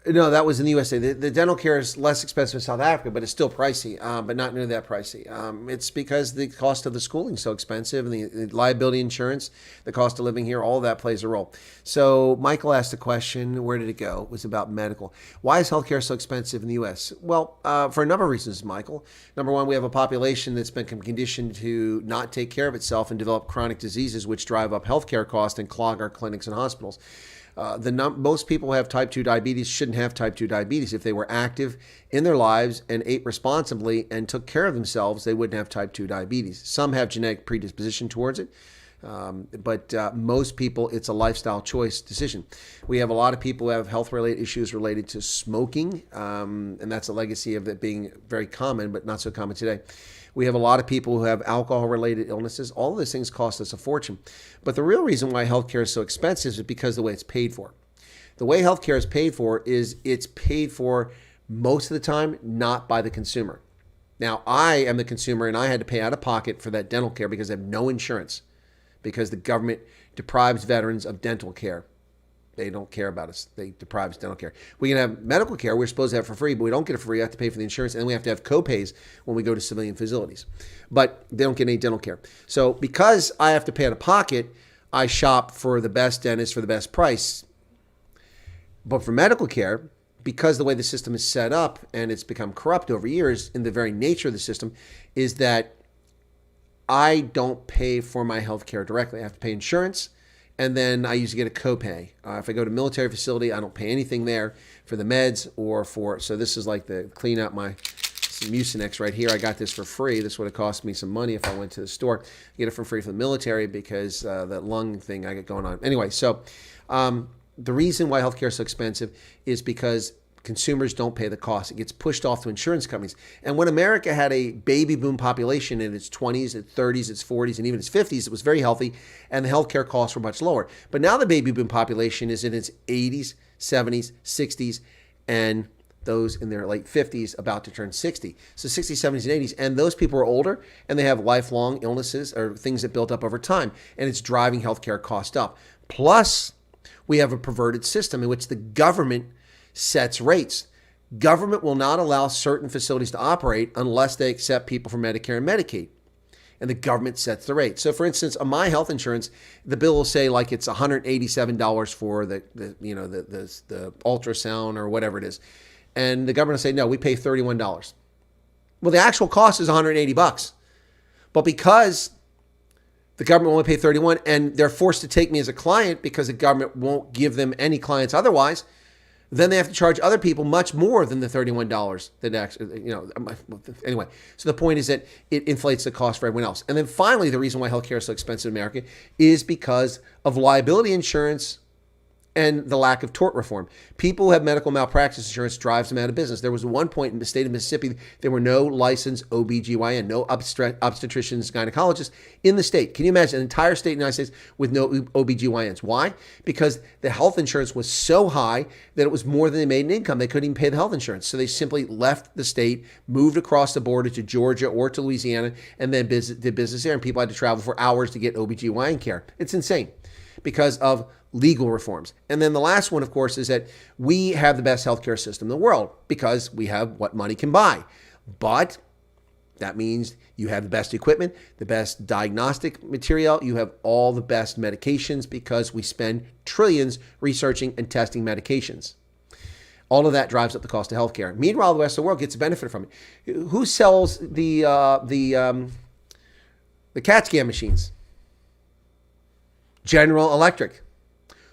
No, that was in the USA. The dental care is less expensive in South Africa, but it's still pricey, but not nearly that pricey. It's because the cost of the schooling is so expensive, and the liability insurance, the cost of living here, all of that plays a role. So Michael asked a question, where did it go? It was about medical. Why is healthcare so expensive in the U.S.? Well, for a number of reasons, Michael. Number one, we have a population that's been conditioned to not take care of itself and develop chronic diseases, which drive up healthcare costs and clog our clinics and hospitals. Most people who have type 2 diabetes shouldn't have type 2 diabetes. If they were active in their lives and ate responsibly and took care of themselves, they wouldn't have type 2 diabetes. Some have genetic predisposition towards it, but most people, it's a lifestyle choice decision. We have a lot of people who have health-related issues related to smoking, and that's a legacy of it being very common, but not so common today. We have a lot of people who have alcohol-related illnesses. All of those things cost us a fortune. But the real reason why healthcare is so expensive is because of the way it's paid for. The way healthcare is paid for is it's paid for most of the time not by the consumer. Now, I am the consumer, and I had to pay out of pocket for that dental care because I have no insurance, because the government deprives veterans of dental care. They don't care about us. They deprive us of dental care. We can have medical care. We're supposed to have for free, but we don't get it for free. We have to pay for the insurance, and then we have to have co-pays when we go to civilian facilities. But they don't get any dental care. So because I have to pay out of pocket, I shop for the best dentist for the best price. But for medical care, because the way the system is set up and it's become corrupt over years, in the very nature of the system, is that I don't pay for my health care directly. I have to pay insurance. And then I usually get a copay. If I go to a military facility, I don't pay anything there for the meds or for, so this is like the clean out my, this Mucinex right here. I got this for free. This would have cost me some money if I went to the store. I get it for free from the military because that lung thing I got going on. Anyway, so the reason why healthcare is so expensive is because consumers don't pay the cost. It gets pushed off to insurance companies. And when America had a baby boom population in its 20s, its 30s, its 40s, and even its 50s, it was very healthy, and the healthcare costs were much lower. But now the baby boom population is in its 80s, 70s, 60s, and those in their late 50s about to turn 60. So 60s, 70s, and 80s. And those people are older, and they have lifelong illnesses or things that built up over time. And it's driving healthcare cost up. Plus, we have a perverted system in which the government sets rates. Government will not allow certain facilities to operate unless they accept people from Medicare and Medicaid. And the government sets the rate. So for instance, on my health insurance, the bill will say like it's $187 for the ultrasound or whatever it is. And the government will say, no, we pay $31. Well, the actual cost is $180. But because the government will only pay $31 and they're forced to take me as a client because the government won't give them any clients otherwise, then they have to charge other people much more than the $31 that actually, anyway. So the point is that it inflates the cost for everyone else. And then finally, the reason why healthcare is so expensive in America is because of liability insurance and the lack of tort reform. People who have medical malpractice insurance drives them out of business. There was one point in the state of Mississippi, there were no licensed OBGYN, no obstetricians, gynecologists in the state. Can you imagine an entire state in the United States with no OBGYNs? Why? Because the health insurance was so high that it was more than they made in income. They couldn't even pay the health insurance. So they simply left the state, moved across the border to Georgia or to Louisiana, and then did business there. And people had to travel for hours to get OBGYN care. It's insane because of legal reforms. And then the last one, of course, is that we have the best healthcare system in the world because we have what money can buy. But that means you have the best equipment, the best diagnostic material, you have all the best medications because we spend trillions researching and testing medications. All of that drives up the cost of healthcare. Meanwhile, the rest of the world gets a benefit from it. Who sells the CAT scan machines? General Electric.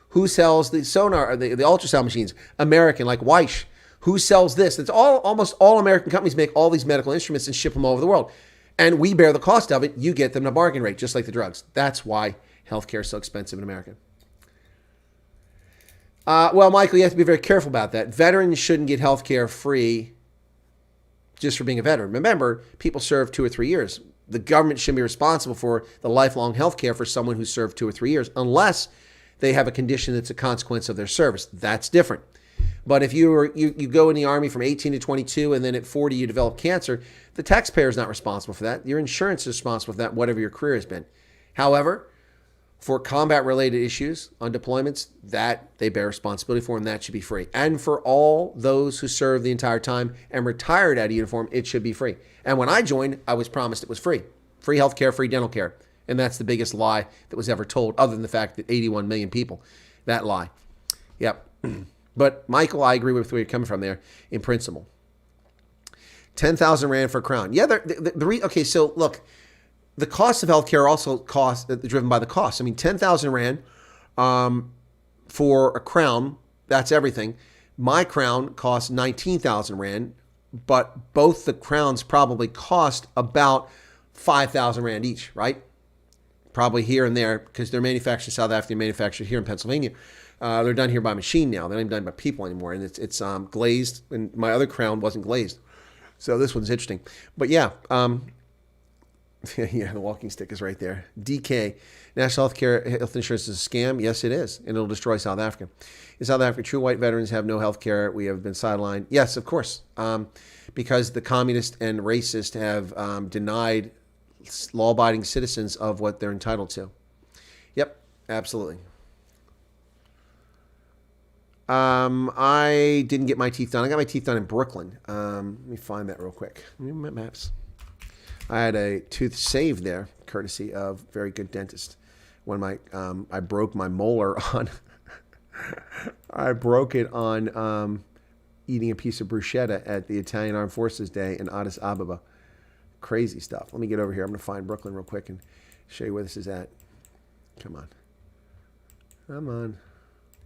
Who sells the sonar, the ultrasound machines? American, like Weiss. Who sells this? It's almost all American companies make all these medical instruments and ship them all over the world. And we bear the cost of it. You get them at a bargain rate, just like the drugs. That's why healthcare is so expensive in America. Well, Michael, you have to be very careful about that. Veterans shouldn't get healthcare free just for being a veteran. Remember, people serve 2 or 3 years. The government shouldn't be responsible for the lifelong healthcare for someone who served 2 or 3 years, unless they have a condition that's a consequence of their service. That's different. But if you go in the Army from 18 to 22 and then at 40 you develop cancer, the taxpayer is not responsible for that. Your insurance is responsible for that, whatever your career has been. However, for combat-related issues on deployments, that they bear responsibility for, and that should be free. And for all those who served the entire time and retired out of uniform, it should be free. And when I joined, I was promised it was free. Free health care, free dental care. And that's the biggest lie that was ever told, other than the fact that 81 million people, that lie. Yep. But Michael, I agree with where you're coming from there in principle. 10,000 Rand for a crown. Yeah, okay, so look, the cost of healthcare also driven by the cost. I mean, 10,000 Rand for a crown, that's everything. My crown costs 19,000 Rand, but both the crowns probably cost about 5,000 Rand each, right? Probably here and there, because they're manufactured in South Africa, manufactured here in Pennsylvania. They're done here by machine now. They're not even done by people anymore. And it's glazed, and my other crown wasn't glazed. So this one's interesting. But yeah, yeah, the walking stick is right there. DK, National Health Insurance is a scam. Yes, it is, and it'll destroy South Africa. In South Africa, true white veterans have no health care. We have been sidelined. Yes, of course, because the communists and racists have denied law-abiding citizens of what they're entitled to. Yep, absolutely. I didn't get my teeth done. I got my teeth done in Brooklyn. Let me find that real quick. My maps. I had a tooth saved there, courtesy of very good dentist. When I broke my molar on, I broke it on eating a piece of bruschetta at the Italian Armed Forces Day in Addis Ababa. Crazy stuff. Let me get over here. I'm going to find Brooklyn real quick and show you where this is at. Come on. Come on.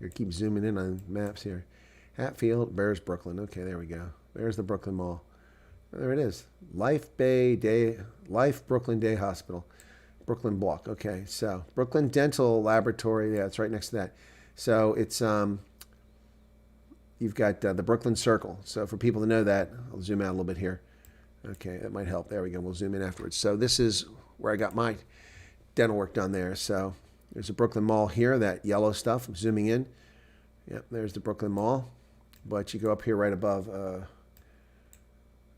I keep zooming in on maps here. Hatfield, Bears, Brooklyn. Okay, there we go. There's the Brooklyn Mall. There it is. Life Brooklyn Day Hospital. Brooklyn Block. Okay, so Brooklyn Dental Laboratory. Yeah, it's right next to that. So it's you've got the Brooklyn Circle. So for people to know that, I'll zoom out a little bit here. Okay, that might help. There we go. We'll zoom in afterwards. So this is where I got my dental work done there. So there's a Brooklyn Mall here, that yellow stuff. I'm zooming in. Yep, there's the Brooklyn Mall. But you go up here right above.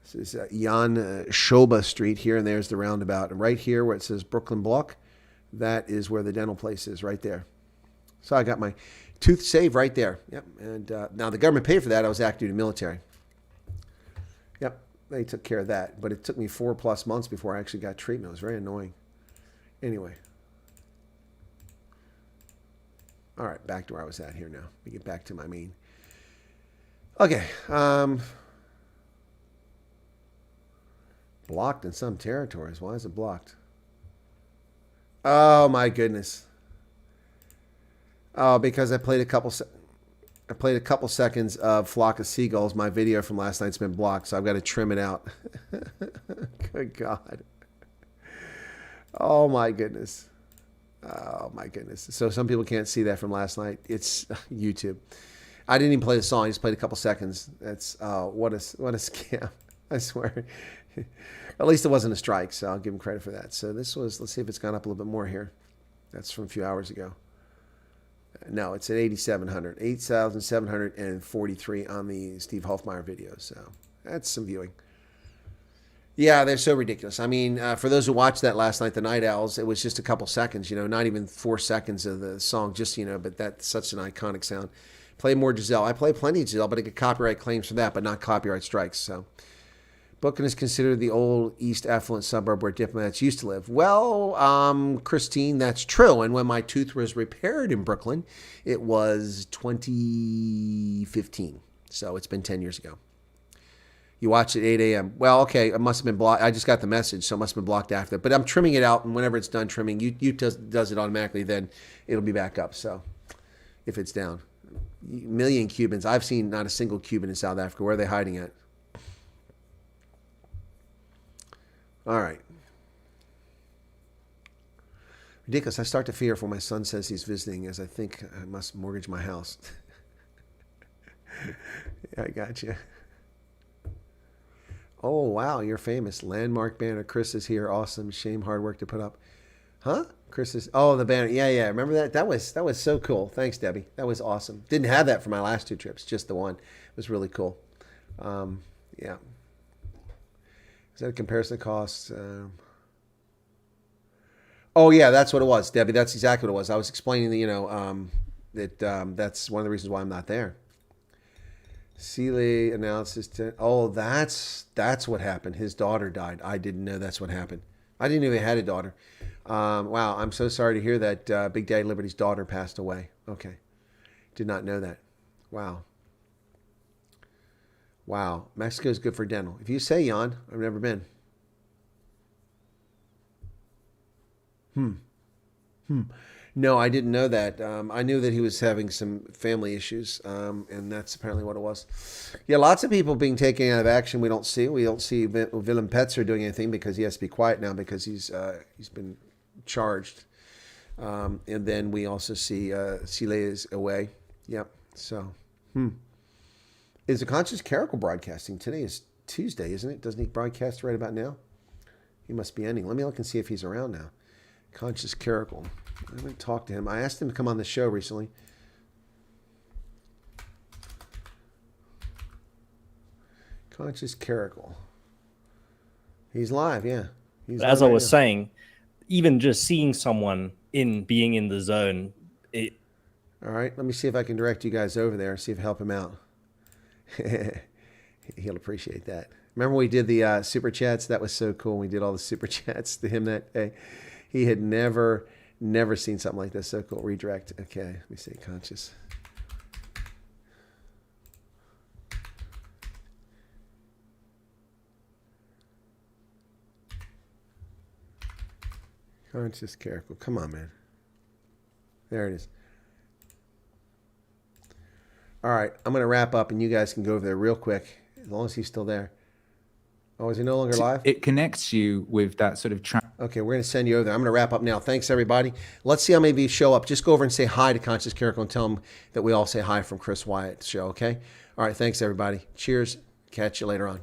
This is Jan Shoba Street here, and there's the roundabout. And right here where it says Brooklyn Block, that is where the dental place is, right there. So I got my tooth saved right there. Yep. And now the government paid for that. I was active duty military. Yep. They took care of that. But it took me 4+ months before I actually got treatment. It was very annoying. Anyway. All right. Back to where I was at here now. Let me get back to my main. Okay. Blocked in some territories. Why is it blocked? Oh, my goodness. Oh, because I played a couple seconds of Flock of Seagulls. My video from last night's been blocked, so I've got to trim it out. Good God. Oh, my goodness. Oh, my goodness. So some people can't see that from last night. It's YouTube. I didn't even play the song. I just played a couple seconds. That's what a scam. I swear. At least it wasn't a strike, so I'll give him credit for that. So this was, let's see if it's gone up a little bit more here. That's from a few hours ago. No, it's at 8,700. 8,743 on the Steve Hofmeyer video. So that's some viewing. Yeah, they're so ridiculous. I mean, for those who watched that last night, the Night Owls, it was just a couple seconds, not even 4 seconds of the song, just, but that's such an iconic sound. Play more Giselle. I play plenty of Giselle, but I get copyright claims for that, but not copyright strikes. So Brooklyn is considered the old East affluent suburb where diplomats used to live. Well, Christine, that's true. And when my tooth was repaired in Brooklyn, it was 2015. So it's been 10 years ago. You watched at 8 a.m. Well, okay, it must have been blocked. I just got the message, so it must have been blocked after. But I'm trimming it out, and whenever it's done trimming, YouTube does it automatically, then it'll be back up. So if it's down. Million Cubans. I've seen not a single Cuban in South Africa. Where are they hiding at? All right. Ridiculous. I start to fear for my son says he's visiting, as I think I must mortgage my house. Yeah, I got you. Oh, wow. You're famous. Landmark banner. Chris is here. Awesome. Shame. Hard work to put up. Huh? Chris is... Oh, the banner. Yeah. Remember that? That was so cool. Thanks, Debbie. That was awesome. Didn't have that for my last 2 trips. Just the one. It was really cool. Yeah. Is that a comparison of costs? Oh, yeah, that's what it was, Debbie. That's exactly what it was. I was explaining that, that's one of the reasons why I'm not there. Seeley announces that's what happened. His daughter died. I didn't know that's what happened. I didn't even had a daughter. Wow, I'm so sorry to hear that Big Daddy Liberty's daughter passed away. Okay. Did not know that. Wow. Wow, Mexico's good for dental. If you say, Jan, I've never been. No, I didn't know that. I knew that he was having some family issues, and that's apparently what it was. Yeah, lots of people being taken out of action. We don't see Willem Petzer doing anything because he has to be quiet now because he's been charged. And then we also see Sile is away. Yep. So, Is the Conscious Caracal broadcasting? Today is Tuesday, isn't it? Doesn't he broadcast right about now? He must be ending. Let me look and see if he's around now. Conscious Caracal. I haven't talked to him. I asked him to come on the show recently. Conscious Caracal. He's live, yeah. As I was saying, even just seeing someone being in the zone, it... All right, let me see if I can direct you guys over there, see if I help him out. He'll appreciate that. Remember we did the super chats? That was so cool. We did all the super chats to him that day. He had never seen something like this. So cool. Redirect. Okay, let me see. Conscious. Conscious Caracal. Come on, man. There it is. All right, I'm going to wrap up, and you guys can go over there real quick, as long as he's still there. Oh, is he no longer live? It connects you with that sort of Okay, we're going to send you over there. I'm going to wrap up now. Thanks, everybody. Let's see how many of you show up. Just go over and say hi to Conscious Carrico and tell them that we all say hi from Chris Wyatt's show, okay? All right, thanks, everybody. Cheers. Catch you later on.